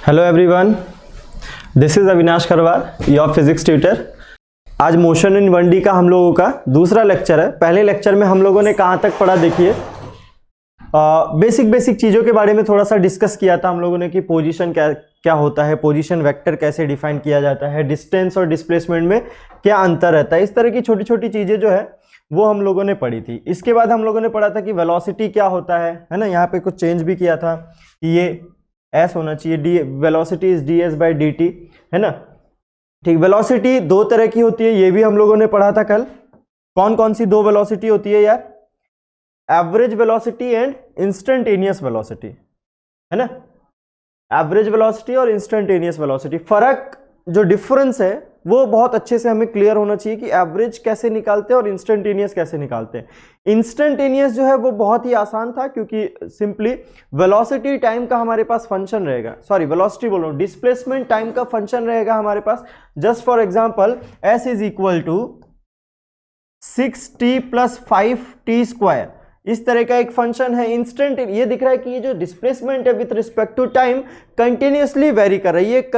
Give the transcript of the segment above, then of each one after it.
Hello everyone, this is Avinash Kharwar, your physics tutor. आज motion in 1D का हम लोगों का दूसरा लेक्चर है। पहले लेक्चर में हम लोगों ने कहाँ तक पढ़ा देखिए, बेसिक चीज़ों के बारे में थोड़ा सा डिस्कस किया था हम लोगों ने कि पोजीशन क्या होता है, पोजीशन वेक्टर कैसे डिफाइन किया जाता है, डिस्टेंस और डिस्प्लेसमेंट में क्या अंतर रहता है। इस तरह की छोटी छोटी चीज़ें जो है वो हम लोगों ने पढ़ी थी। इसके बाद हम लोगों ने पढ़ा था कि वेलोसिटी क्या होता है ना। यहाँ पे कुछ चेंज भी किया था कि ये एस होना चाहिए, D velocity is ds by dt, है ना। ठीक, वेलोसिटी दो तरह की होती है, ये भी हम लोगों ने पढ़ा था कल। कौन कौन सी दो वेलोसिटी होती है यार? Average velocity and instantaneous velocity, है ना। एवरेज वेलोसिटी और इंस्टेंटेनियस वेलोसिटी, फर्क जो डिफरेंस है वो बहुत अच्छे से हमें क्लियर होना चाहिए कि एवरेज कैसे निकालते हैं और इंस्टेंटेनियस कैसे निकालते हैं। इंस्टेंटेनियस जो है वो बहुत ही आसान था, क्योंकि सिंपली वेलोसिटी टाइम का हमारे पास फंक्शन रहेगा, सॉरी वेलोसिटी बोल रहा हूं, डिस्प्लेसमेंट टाइम का फंक्शन रहेगा हमारे पास। Just for example s is equal to 6t plus 5t square, इस तरह का एक फंक्शन है। इंस्टेंट ये दिख रहा है कि ये जो डिस्प्लेसमेंट है with respect to time continuously vary कर रही है,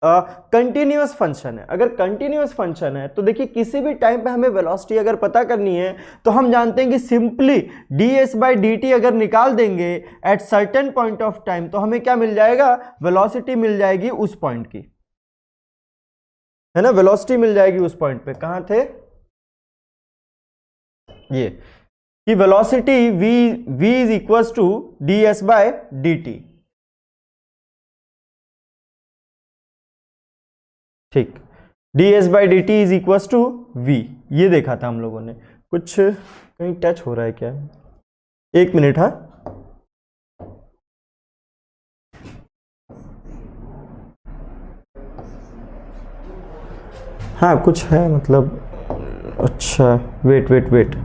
कंटिन्यूअस फंक्शन है। अगर कंटिन्यूअस फंक्शन है तो देखिए किसी भी टाइम पे हमें वेलोसिटी अगर पता करनी है तो हम जानते हैं कि सिंपली ds बाई dt अगर निकाल देंगे at certain point of time तो हमें क्या मिल जाएगा? वेलोसिटी मिल जाएगी उस पॉइंट की, है ना। वेलोसिटी मिल जाएगी उस पॉइंट पे। कहां थे ये कि velocity v is equal to ds by dt। ठीक, ds by d t is equal to v, ये देखा था हम लोगों ने। कुछ कहीं टच हो रहा है क्या? एक मिनट। हाँ कुछ है मतलब, अच्छा वेट।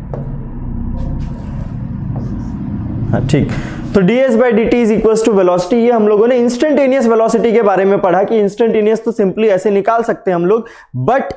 हाँ ठीक, तो ds by d t is equal to velocity. ये हम लोगों ने इंस्टेंटेनियस वेलोसिटी के बारे में पढ़ा कि इंस्टेंटेनियस तो सिंपली ऐसे निकाल सकते हैं हम लोग, बट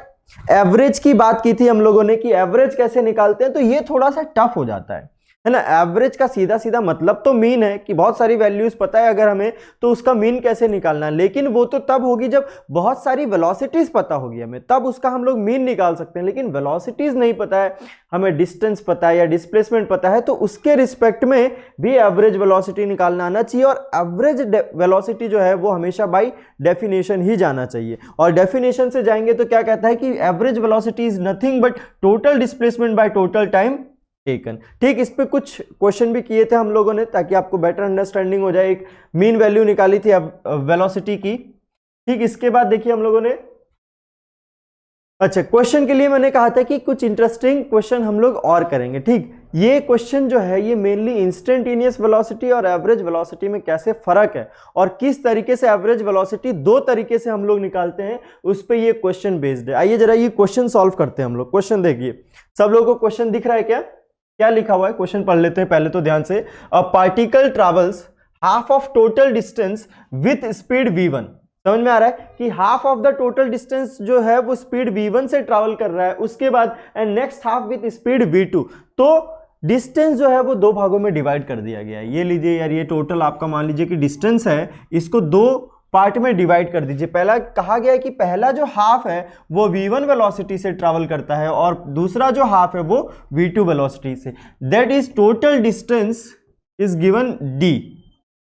एवरेज की बात की थी हम लोगों ने कि एवरेज कैसे निकालते हैं, तो ये थोड़ा सा टफ हो जाता है ना। एवरेज का सीधा सीधा मतलब तो मीन है कि बहुत सारी वैल्यूज पता है अगर हमें, तो उसका मीन कैसे निकालना है, लेकिन वो तो तब होगी जब बहुत सारी वेलोसिटीज पता होगी हमें, तब उसका हम लोग मीन निकाल सकते हैं। लेकिन वेलोसिटीज नहीं पता है हमें, डिस्टेंस पता है या डिस्प्लेसमेंट पता है, तो उसके रिस्पेक्ट में भी एवरेज वेलोसिटी निकालना आना चाहिए। और एवरेज वेलोसिटी जो है वो हमेशा बाई डेफिनेशन ही जाना चाहिए, और डेफिनेशन से जाएंगे तो क्या कहता है कि average velocity is nothing but total displacement by total time taken. ठीक, इस पे कुछ क्वेश्चन भी किए थे हम लोगों ने ताकि आपको बेटर अंडरस्टैंडिंग हो जाए। एक मीन वैल्यू निकाली थी वेलोसिटी की। ठीक, इसके बाद देखिए हम लोगों ने, अच्छा क्वेश्चन के लिए मैंने कहा था कि कुछ इंटरेस्टिंग क्वेश्चन हम लोग और करेंगे। ठीक, ये क्वेश्चन जो है ये मेनली इंस्टेंटेनियस वेलोसिटी और एवरेज वेलोसिटी में कैसे फर्क है और किस तरीके से एवरेज वेलोसिटी दो तरीके से हम लोग निकालते हैं, उस पे ये क्वेश्चन बेस्ड है। आइए जरा ये क्वेश्चन सॉल्व करते हैं हम लोग। क्वेश्चन देखिए, सब लोगों को क्वेश्चन दिख रहा है क्या लिखा हुआ है? क्वेश्चन पढ़ लेते हैं पहले तो ध्यान से। A particle travels half of total distance with speed v1। समझ में आ रहा है कि half of the total distance जो है वो स्पीड v1 से ट्रैवल कर रहा है, उसके बाद and next half with speed v2। तो डिस्टेंस जो है वो दो भागों में डिवाइड कर दिया गया है। ये लीजिए यार, ये टोटल आपका मान लीजिए कि डिस्टेंस है, इसको दो पार्ट में डिवाइड कर दीजिए। पहला कहा गया है कि पहला जो हाफ है वो v1 वेलोसिटी से ट्रैवल करता है और दूसरा जो हाफ है वो v2 वेलोसिटी से। That is total distance is given d।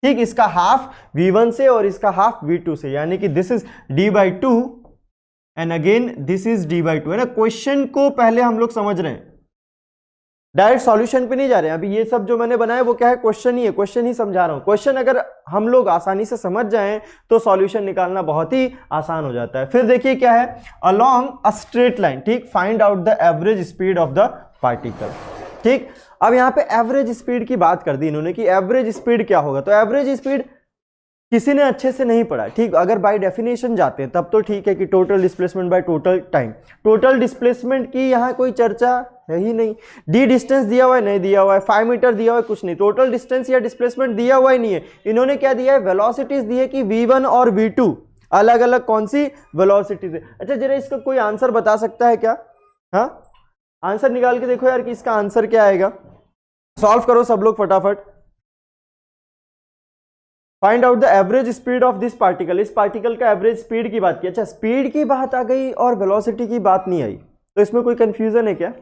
ठीक, इसका हाफ v1 से और इसका हाफ v2 से, यानी कि this is d by two and again this is d by two, है ना। क्वेश्चन को पहले हम लोग समझ रहे हैं, डायरेक्ट सॉल्यूशन पे नहीं जा रहे हैं। अभी ये सब जो मैंने बनाया वो क्या है? क्वेश्चन ही है, क्वेश्चन ही समझा रहा हूं। क्वेश्चन अगर हम लोग आसानी से समझ जाएं तो सॉल्यूशन निकालना बहुत ही आसान हो जाता है। फिर देखिए क्या है, अलोंग अ स्ट्रेट लाइन, ठीक, find out the average speed of the particle. ठीक, अब यहाँ पे एवरेज स्पीड की बात कर दी इन्होंने कि एवरेज स्पीड क्या होगा। तो एवरेज स्पीड किसी ने अच्छे से नहीं पढ़ा। ठीक, अगर बाय डेफिनेशन जाते हैं तब तो ठीक है कि total displacement by total time. Total displacement की यहाँ कोई चर्चा है ही नहीं। डी डिस्टेंस दिया हुआ है, नहीं दिया हुआ है, 5 मीटर दिया हुआ है, कुछ नहीं। टोटल डिस्टेंस या डिस्प्लेसमेंट दिया हुआ ही नहीं है। इन्होंने क्या दिया है? वेलोसिटीज दी है कि v1 और v2 अलग अलग कौन सी वेलोसिटीज है। अच्छा जरा इसका कोई आंसर बता सकता है क्या? हाँ, आंसर निकाल के देखो यार कि इसका आंसर क्या आएगा। सॉल्व करो सब लोग फटाफट। Find out the average speed of this particle, इस पार्टिकल का एवरेज स्पीड की बात की। अच्छा, स्पीड की बात आ गई और वेलोसिटी की बात नहीं आई, तो इसमें कोई कंफ्यूजन है क्या?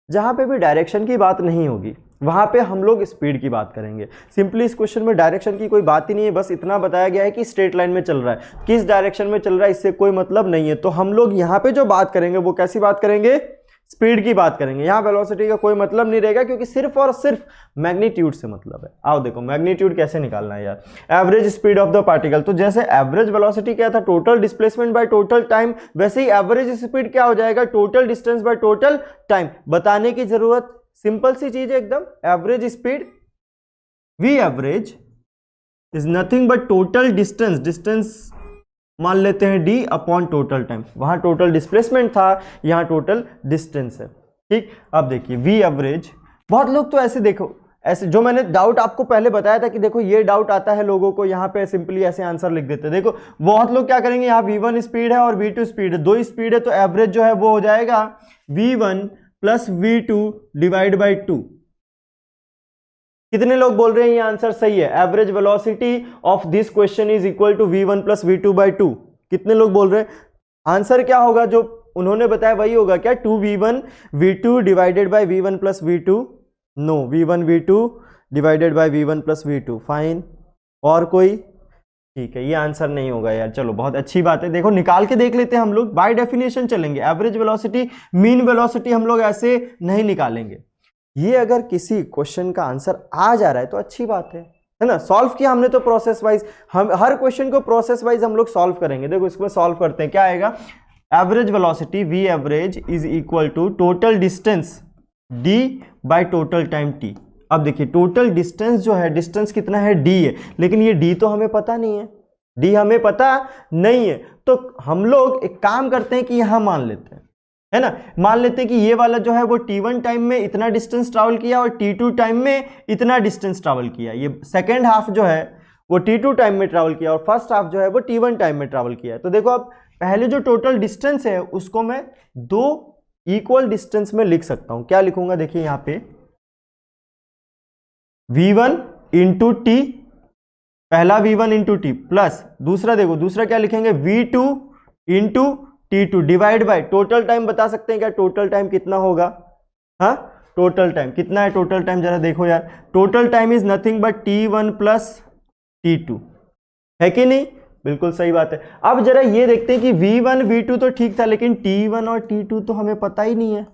जहां पे भी डायरेक्शन की बात नहीं होगी वहां पे हम लोग स्पीड की बात करेंगे। सिंपली इस क्वेश्चन में डायरेक्शन की कोई बात ही नहीं है, बस इतना बताया गया है कि स्ट्रेट लाइन में चल रहा है, किस डायरेक्शन में चल रहा है इससे कोई मतलब नहीं है। तो हम लोग यहाँ पे जो बात करेंगे वो कैसी बात करेंगे? स्पीड की बात करेंगे। यहाँ वेलोसिटी का कोई मतलब नहीं रहेगा क्योंकि सिर्फ और सिर्फ मैग्नीट्यूड से मतलब है। आओ देखो मैग्नीट्यूड कैसे निकालना है यार। Average speed of the particle, तो जैसे एवरेज वेलोसिटी क्या था? Total displacement by total time, वैसे ही एवरेज स्पीड क्या हो जाएगा? Total distance by total time. बताने की जरूरत, सिंपल सी चीज है एकदम। Average speed v average is nothing but total distance, distance मान लेते हैं d अपॉन टोटल टाइम। वहां टोटल डिस्प्लेसमेंट था, यहां टोटल डिस्टेंस है। ठीक, अब देखिए वी एवरेज, बहुत लोग तो ऐसे देखो, ऐसे जो मैंने डाउट आपको पहले बताया था कि देखो ये डाउट आता है लोगों को, यहाँ पे सिंपली ऐसे आंसर लिख देते हैं। देखो बहुत लोग क्या करेंगे, यहाँ v1 स्पीड है और v2 स्पीड है, दो स्पीड है, तो एवरेज जो है वो हो जाएगा v1 plus v2 divide by 2। कितने लोग बोल रहे हैं ये आंसर सही है? Average velocity of this question is equal to v1 plus v2 by 2। कितने लोग बोल रहे हैं? आंसर क्या होगा जो उन्होंने बताया वही होगा क्या? 2v1 v2 divided by v1 plus v2? No, v1 v2 divided by v1 plus v2। Fine, और कोई? ठीक है, ये आंसर नहीं होगा यार। चलो बहुत अच्छी बात है, देखो निकाल के देख लेते हैं हम लोग। बाय डेफिनेशन चलेंगे, एवरेज वेलोसिटी मीन वेलोसिटी हम लोग ऐसे नहीं निकालेंगे। ये अगर किसी क्वेश्चन का आंसर आ जा रहा है तो अच्छी बात है ना। सॉल्व किया हमने तो प्रोसेस वाइज, हम हर क्वेश्चन को प्रोसेस वाइज हम लोग सॉल्व करेंगे। देखो इसमें सॉल्व करते हैं, क्या आएगा? Average velocity v average is equal to total distance d by total time t। अब देखिए टोटल डिस्टेंस जो है, डिस्टेंस कितना है? d है, लेकिन ये d तो हमें पता नहीं है, d हमें पता नहीं है। तो हम लोग एक काम करते हैं कि यहां मान लेते हैं, है ना, मान लेते हैं कि ये वाला जो है वो t1 टाइम में इतना डिस्टेंस ट्रैवल किया और t2 टाइम में इतना डिस्टेंस ट्रैवल किया। ये सेकेंड हाफ जो है वो t2 टाइम में ट्रैवल किया और फर्स्ट हाफ जो है वो t1 टाइम में ट्रैवल किया। तो देखो अब पहले जो टोटल डिस्टेंस है उसको मैं दो इक्वल डिस्टेंस में लिख सकता हूं। क्या लिखूंगा? देखिए यहां पे v1 इंटू टी, पहला v1 इंटू टी, प्लस दूसरा, देखो दूसरा क्या लिखेंगे? v2 into t2 divide by total time. बता सकते हैं क्या टोटल टाइम कितना होगा? हाँ, टोटल टाइम कितना है? टोटल टाइम जरा देखो यार, total time is nothing but t1 plus t2, है कि नहीं? बिल्कुल सही बात है। अब जरा ये देखते हैं कि v1 v2 तो ठीक था, लेकिन t1 और t2 तो हमें पता ही नहीं है।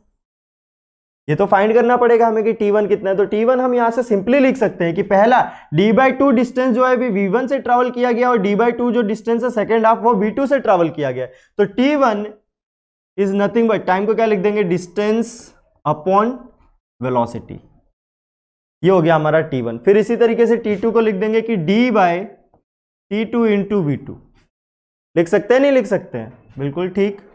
ये तो फाइंड करना पड़ेगा हमें कि t1 कितना है। तो t1 हम यहां से सिंपली लिख सकते हैं कि पहला d/2 डिस्टेंस जो है v1 से ट्रैवल किया गया और d/2 जो डिस्टेंस है सेकंड हाफ वो v2 से ट्रैवल किया गया। तो t1 is nothing but, time को क्या लिख देंगे? Distance upon velocity. ये हो गया हमारा t1। फिर इसी तरीके से t2 को लिख देंगे कि d/t2 इंटू v2। लिख सकते हैं, नहीं लिख सकते हैं? बिल्कुल ठीक।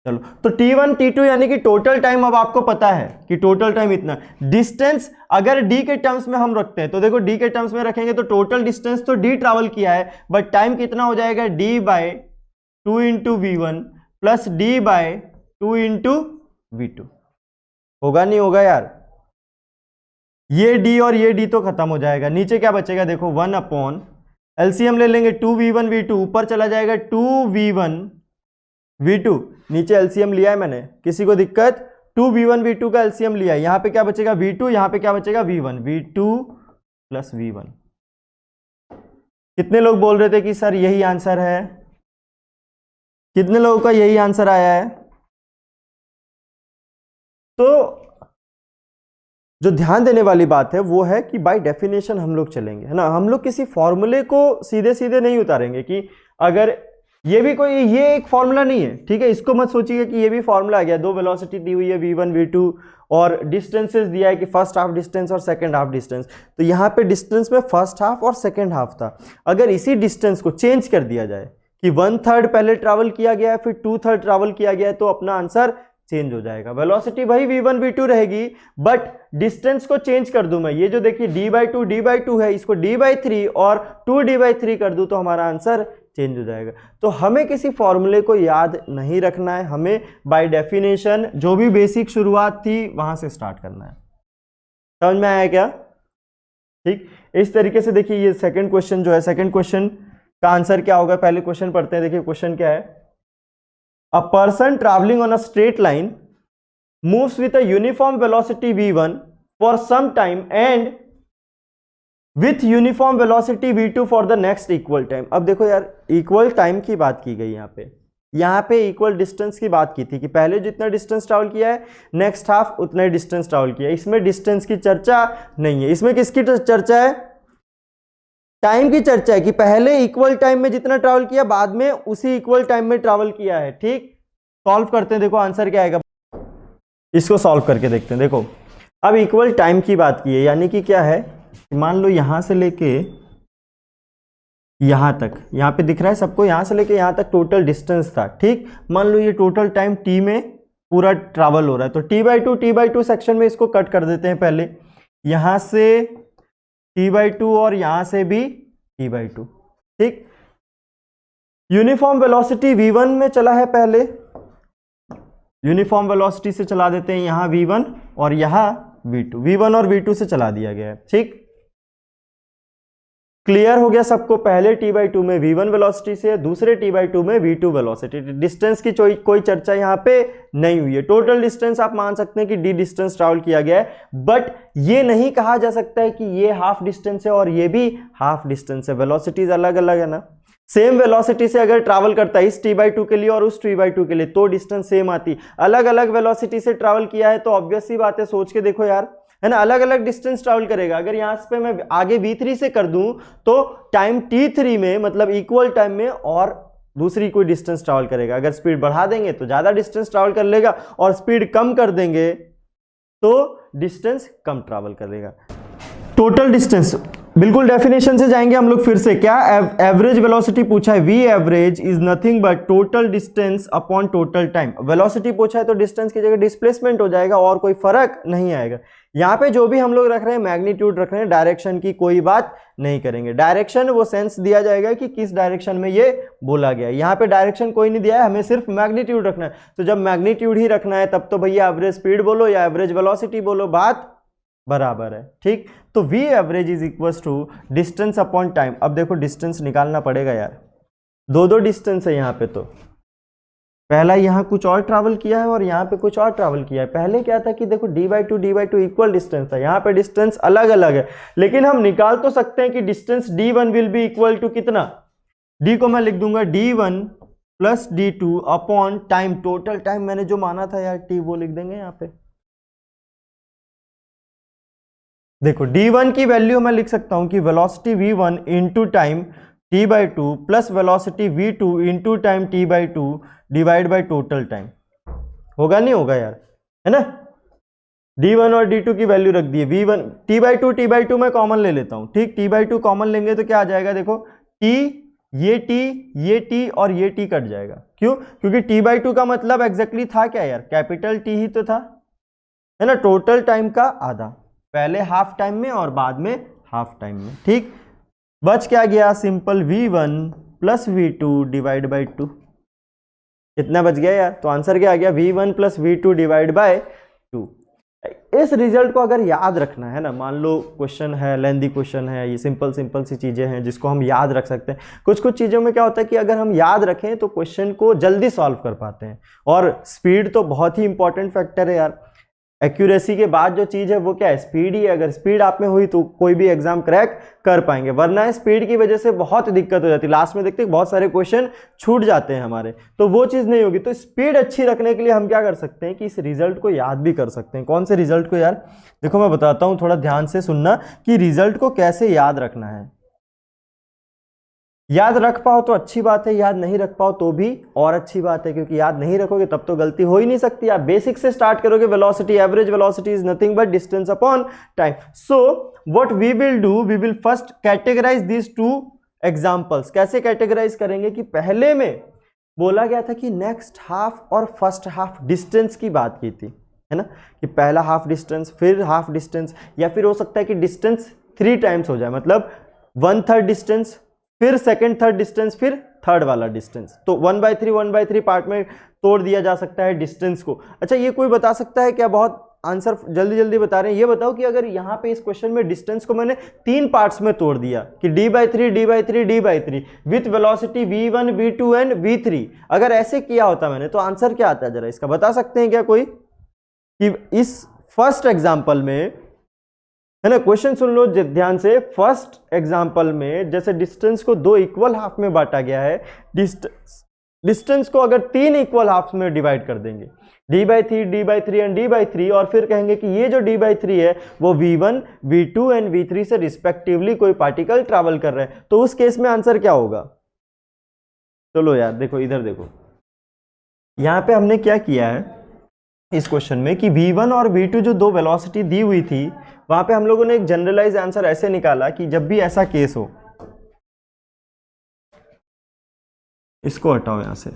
चलो तो t1 t2 यानी कि टोटल टाइम अब आपको पता है कि टोटल टाइम इतना। डिस्टेंस अगर d के टर्म्स में हम रखते हैं तो देखो d के टर्म्स में रखेंगे तो टोटल डिस्टेंस तो d ट्रैवल किया है, बट टाइम कितना हो जाएगा? d/2 into v1 plus d/2 into v2। होगा नहीं होगा यार? ये d और ये d तो खत्म हो जाएगा, नीचे क्या बचेगा? देखो 1 अपॉन एलसीएम ले लेंगे, 2v1 v2 ऊपर चला जाएगा 2v1 v2, नीचे एलसीएम लिया है मैंने, किसी को दिक्कत? 2v1 v2 का एलसीएम लिया है, यहां पे क्या बचेगा? v2, यहां पे क्या बचेगा? v1, v2 plus v1। कितने लोग बोल रहे थे कि सर यही आंसर है? कितने लोगों का यही आंसर आया है? तो जो ध्यान देने वाली बात है वो है कि बाय डेफिनेशन हम लोग चलेंगे, है ना। हम लोग किसी फॉर्मूले को सीधे सीधे नहीं उतारेंगे कि अगर ये भी कोई, ये एक फॉर्मूला नहीं है, ठीक है, इसको मत सोचिए कि ये भी फॉर्मूला आ गया। दो वेलोसिटी दी हुई है v1 v2 और डिस्टेंसेस दिया है कि फर्स्ट हाफ डिस्टेंस और सेकंड हाफ डिस्टेंस। तो यहाँ पे डिस्टेंस में फर्स्ट हाफ और सेकंड हाफ था, अगर इसी डिस्टेंस को चेंज कर दिया जाए कि 1/3 पहले ट्रैवल किया गया है फिर 2/3 ट्रैवल किया गया है, तो अपना आंसर चेंज हो जाएगा। वेलोसिटी भाई v1 v2 रहेगी, बट डिस्टेंस को चेंज कर दूं मैं। ये जो देखिए d/2 है, इसको d/3 और 2d/3 कर दूं तो हमारा आंसर चेंज हो जाएगा। तो हमें किसी फॉर्मूले को याद नहीं रखना है, हमें बाय डेफिनेशन जो भी बेसिक शुरुआत थी वहां से स्टार्ट करना है। समझ में आया क्या? ठीक, इस तरीके से देखिए ये सेकंड क्वेश्चन जो है, सेकंड क्वेश्चन का आंसर क्या होगा, पहले क्वेश्चन पढ़ते हैं। देखिए क्वेश्चन क्या है, a person travelling on a straight line moves with a uniform velocity v1 for some time and with uniform velocity v2 for the next equal time. अब देखो यार, इक्वल टाइम की बात की गई यहाँ पे इक्वल डिस्टेंस की बात की थी कि पहले जितना डिस्टेंस ट्रैवल किया है नेक्स्ट हाफ उतना ही डिस्टेंस ट्रैवल किया है। इसमें डिस्टेंस की चर्चा नहीं है, इसमें किसकी चर्चा है, टाइम की चर्चा है कि पहले इक्वल टाइम में जितना ट्रैवल किया बाद में उसी इक्वल टाइम में ट्रैवल किया है। ठीक, सॉल्व करते हैं, देखो आंसर क्या आएगा, इसको सॉल्व करके देखते हैं। देखो अब इक्वल टाइम की बात की है, यानी कि क्या है, मान लो यहां से लेके यहां तक, यहां पे दिख रहा है सबको, यहां से लेके यहां तक टोटल डिस्टेंस था। ठीक, मान लो ये टोटल टाइम टी में पूरा ट्रैवल हो रहा है, तो t/2 सेक्शन में इसको कट कर देते हैं। पहले यहां से t/2 और यहां से भी t/2। ठीक, यूनिफॉर्म वेलोसिटी v1 में चला है, पहले यूनिफॉर्म वेलोसिटी से चला देते हैं, यहां v1 और यहां v2, v1 और v2 से चला दिया गया है। ठीक, क्लियर हो गया सबको, पहले t/2 में v1 वेलोसिटी से, दूसरे t/2 में v2 वेलोसिटी। डिस्टेंस की कोई चर्चा यहाँ पे नहीं हुई है। टोटल डिस्टेंस आप मान सकते हैं कि d डिस्टेंस ट्रैवल किया गया है, बट ये नहीं कहा जा सकता है कि ये हाफ डिस्टेंस है और ये भी हाफ डिस्टेंस है। वेलोसिटीज अलग अलग है ना, सेम वेलोसिटी से अगर ट्रैवल करता है इस t/2 के लिए और उस t/2 के लिए तो डिस्टेंस सेम आती। अलग अलग वेलोसिटी से ट्रैवल किया है तो ऑब्वियस सी बात है, सोच के देखो यार, है ना, अलग अलग डिस्टेंस ट्रैवल करेगा। अगर यहां पे मैं आगे v3 से कर दूं तो टाइम t3 में, मतलब इक्वल टाइम में, और दूसरी कोई डिस्टेंस ट्रैवल करेगा। अगर स्पीड बढ़ा देंगे तो ज्यादा डिस्टेंस ट्रैवल कर लेगा, और स्पीड कम कर देंगे तो डिस्टेंस कम ट्रैवल करेगा। टोटल डिस्टेंस, बिल्कुल डेफिनेशन से जाएंगे हम लोग फिर से। क्या एवरेज वेलोसिटी पूछा है, v average is nothing but total distance upon total time. Velocity पूछा है तो डिस्टेंस की जगह डिस्प्लेसमेंट हो जाएगा और कोई फर्क नहीं आएगा। यहाँ पे जो भी हम लोग रख रहे हैं मैग्नीट्यूड रख रहे हैं, डायरेक्शन की कोई बात नहीं करेंगे। डायरेक्शन वो सेंस दिया जाएगा कि किस डायरेक्शन में ये बोला गया है। यहाँ पे डायरेक्शन कोई नहीं दिया है, हमें सिर्फ मैग्नीट्यूड रखना है। तो जब मैग्नीट्यूड ही रखना है तब तो भैया एवरेज स्पीड बोलो या एवरेज वेलोसिटी बोलो, बात बराबर है। ठीक, तो v average is equal to distance upon time. अब देखो डिस्टेंस निकालना पड़ेगा यार, दो डिस्टेंस है यहाँ पे। तो पहला यहाँ कुछ और ट्रैवल किया है और यहाँ पे कुछ और ट्रैवल किया है। पहले क्या था कि देखो d/2 इक्वल डिस्टेंस था, यहाँ पे डिस्टेंस अलग अलग है, लेकिन हम निकाल तो सकते हैं कि distance d1 will be equal to कितना, d को मैं लिख दूंगा d1 plus d2 upon time. Total time मैंने जो माना था यार t, वो लिख देंगे यहाँ पे। देखो d1 की वैल्यू मैं लिख सकता हूं कि velocity v1 into time t/2 plus velocity v2 into time t/2 divide by total time. होगा नहीं होगा यार, है ना। d1 और d2 की वैल्यू रख दी, v1 t/2 मैं कॉमन ले लेता हूं। ठीक, t/2 कॉमन लेंगे तो क्या आ जाएगा, देखो t, ये t और ये t कट जाएगा। क्यों, क्योंकि t/2 का मतलब एग्जैक्टली था क्या यार, कैपिटल T ही तो था, है ना, टोटल टाइम का आधा, पहले हाफ टाइम में और बाद में हाफ टाइम में। ठीक, बच क्या गया, simple v1 plus v2 divide by 2। कितना बच गया यार, तो आंसर क्या आ गया, v1 plus v2 divide by 2। इस रिजल्ट को अगर याद रखना है ना, मान लो क्वेश्चन है, लेंदी क्वेश्चन है, ये सिंपल सी चीजें हैं जिसको हम याद रख सकते हैं। कुछ चीजों में क्या होता है कि अगर हम याद रखें तो क्वेश्चन को जल्दी सॉल्व कर पाते हैं। और स्पीड तो बहुत ही इंपॉर्टेंट फैक्टर है यार। एक्यूरेसी के बाद जो चीज है वो क्या है, स्पीड ही है। अगर स्पीड आप में हुई तो कोई भी एग्जाम क्रैक कर पाएंगे, वरना स्पीड की वजह से बहुत दिक्कत हो जाती है। लास्ट में देखते हैं बहुत सारे क्वेश्चन छूट जाते हैं हमारे, तो वो चीज नहीं होगी। तो स्पीड अच्छी रखने के लिए हम क्या कर सकते हैं कि इस रिजल्ट को याद भी कर सकते हैं। कौन से रिजल्ट को यार, देखो मैं बताता हूं, थोड़ा ध्यान से सुनना कि रिजल्ट को कैसे याद रखना है। याद रख पाओ तो अच्छी बात है, याद नहीं रख पाओ तो भी और अच्छी बात है, क्योंकि याद नहीं रखोगे तब तो गलती हो ही नहीं सकती। आप बेसिक से स्टार्ट करोगे, velocity, average velocity is nothing but distance upon time. So what we will do, we will first categorize these two examples. कैसे कैटेगराइज करेंगे कि पहले में बोला गया था कि नेक्स्ट हाफ और फर्स्ट हाफ डिस्टेंस की बात की थी, है ना, कि पहला हाफ डिस्टेंस फिर हाफ डिस्टेंस, या फिर हो सकता है कि डिस्टेंस 3 टाइम्स हो जाए, मतलब 1/3 डिस्टेंस, फिर सेकंड थर्ड डिस्टेंस, फिर थर्ड वाला डिस्टेंस। तो 1/3 पार्ट में तोड़ दिया जा सकता है डिस्टेंस को। अच्छा, ये कोई बता सकता है क्या, बहुत आंसर जल्दी जल्दी बता रहे हैं, ये बताओ कि अगर यहाँ पे इस क्वेश्चन में डिस्टेंस को मैंने 3 पार्ट्स में तोड़ दिया कि d/3 with velocity v1 v2 and v3, अगर ऐसे किया होता मैंने तो आंसर क्या आता है, जरा इसका बता सकते हैं क्या कोई? कि इस फर्स्ट एग्जाम्पल में, है ना, क्वेश्चन सुन लो ध्यान से। फर्स्ट एग्जाम्पल में जैसे डिस्टेंस को 2 इक्वल हाफ में बांटा गया है, डिस्टेंस को अगर 3 इक्वल हाफ में डिवाइड कर देंगे, d/3 एंड d/3, और फिर कहेंगे कि ये जो d/3 है वो v1 v2 एंड v3 से रिस्पेक्टिवली कोई पार्टिकल ट्रैवल कर रहे हैं, तो उस केस में आंसर क्या होगा? चलो यार देखो, इधर देखो, यहां पे हमने क्या किया है इस क्वेश्चन में कि v1 और v2 जो 2 वेलोसिटी दी हुई थी, वहां पे हम लोगों ने एक जनरलाइज आंसर ऐसे निकाला कि जब भी ऐसा केस हो, इसको हटाओ यहां से,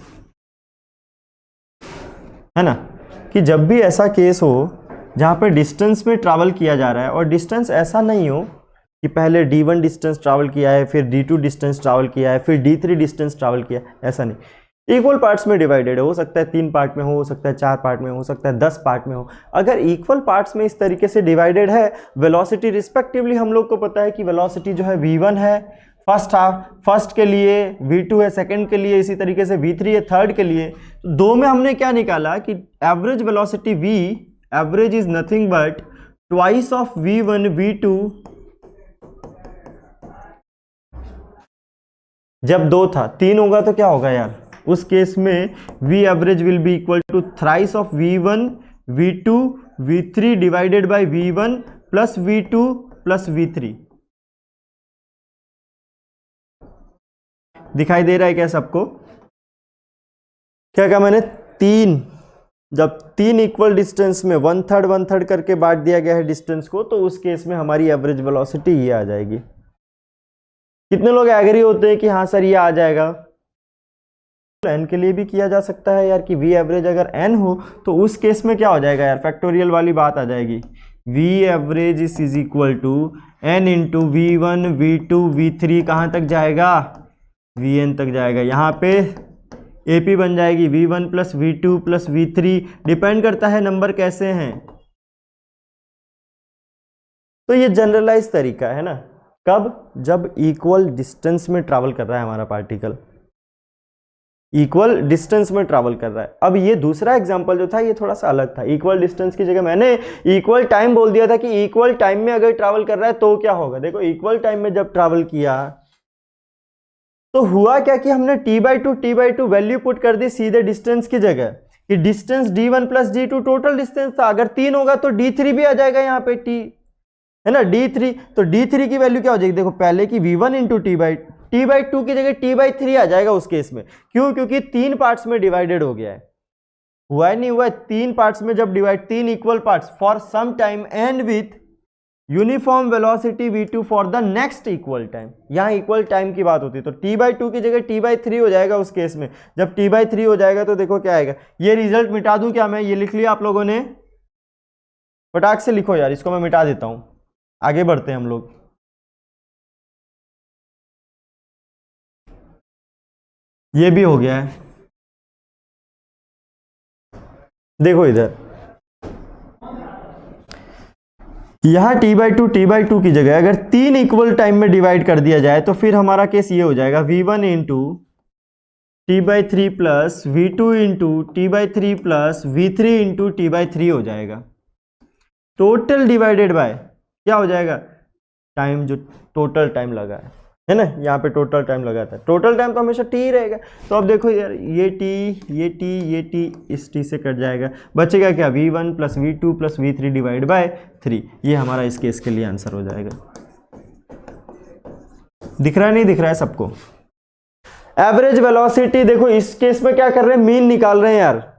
है ना, कि जब भी ऐसा केस हो जहां पे डिस्टेंस में ट्रैवल किया जा रहा है और डिस्टेंस ऐसा नहीं हो कि पहले d1 डिस्टेंस ट्रैवल किया है, फिर d2 डिस्टेंस ट्रैवल किया है, फिर d3 डिस्टेंस ट्रैवल किया है, ऐसा नहीं, इक्वल पार्ट्स में डिवाइडेड हो सकता है 3 पार्ट में हो सकता है 4 पार्ट में हो सकता है 10 पार्ट में हो। अगर इक्वल पार्ट्स में इस तरीके से डिवाइडेड है, वेलोसिटी रिस्पेक्टिवली हम लोग को पता है कि वेलोसिटी जो है v1 है फर्स्ट के लिए, v2 है सेकंड के लिए, इसी तरीके से v3 है थर्ड के लिए। तो 2 में हमने क्या निकाला कि average velocity v average is nothing but twice of v1 v2, जब 2 था 3 होगा तो क्या होगा यार, उस केस में v average will be equal to thrice of v1 v2 v3 divided by v1 plus v2 plus v3। दिखाई दे रहा है क्या सबको? क्या कहा मैंने? 3, जब 3 इक्वल डिस्टेंस में 1/3 करके बांट दिया गया है डिस्टेंस को, तो उस केस में हमारी एवरेज वेलोसिटी ये आ जाएगी। कितने लोग एग्री होते हैं कि हाँ सर ये आ जाएगा? n के लिए भी किया जा सकता है यार कि v एवरेज अगर n हो तो उस केस में क्या हो जाएगा यार, फैक्टोरियल वाली बात आ जाएगी। v average is equal to n into v1 v2 v3, कहाँ तक जाएगा? vn तक जाएगा। यहाँ पे AP बन जाएगी v1 plus v2 plus v3, depend करता है नंबर कैसे हैं। तो ये जनरलाइज तरीका है ना, कब? जब इक्वल डिस्टेंस में ट्रैवल कर रहा है हमारा पार्टिकल, इक्वल डिस्टेंस में ट्रैवल कर रहा है। अब ये दूसरा एग्जांपल जो था ये थोड़ा सा अलग था, इक्वल डिस्टेंस की जगह मैंने इक्वल टाइम बोल दिया था कि इक्वल टाइम में अगर ट्रैवल कर रहा है तो क्या होगा। देखो इक्वल टाइम में जब ट्रैवल किया तो हुआ क्या कि हमने t/2 वैल्यू पुट कर दी सीधे डिस्टेंस की जगह, कि distance d1 plus d2 total distance था, अगर 3 होगा तो d3 भी आ जाएगा यहाँ पे, t है ना d3, तो d3 की वैल्यू क्या हो जाएगी? देखो पहले की v1 इंटू t/2 की जगह t/3 आ जाएगा उस केस में। क्यों? क्योंकि 3 पार्ट्स में डिवाइडेड हो गया है। हुआ है नहीं हुआ? 3 पार्ट्स में जब divide, 3 equal parts for some time and with uniform velocity v2 for the next equal time. यहां इक्वल टाइम की बात होती है तो t/2 की जगह t/3 हो जाएगा उस केस में। जब t/3 हो जाएगा तो देखो क्या आएगा, ये रिजल्ट मिटा दूं क्या मैं? ये लिख लिया आप लोगों ने? फटाक से लिखो यार, इसको मैं मिटा देता हूं, आगे बढ़ते हैं हम लोग। ये भी हो गया है, देखो इधर यहां t/2 की जगह अगर 3 इक्वल टाइम में डिवाइड कर दिया जाए तो फिर हमारा केस ये हो जाएगा v1 into t/3 plus v2 into t/3 plus v3 into t/3 हो जाएगा। टोटल डिवाइडेड बाय क्या हो जाएगा? टाइम, जो टोटल टाइम लगा है ना, यहाँ पे टोटल टाइम लगा था। टोटल टाइम तो हमेशा t ही रहेगा। तो अब देखो यार, ये t ये t ये t इस t से कट जाएगा, बचेगा क्या? v1 plus v2 plus v3 divide by 3। ये हमारा इस केस के लिए आंसर हो जाएगा। दिख रहा है नहीं दिख रहा है सबको? एवरेज वेलोसिटी, देखो इस केस में क्या कर रहे हैं? मीन निकाल रहे हैं यार।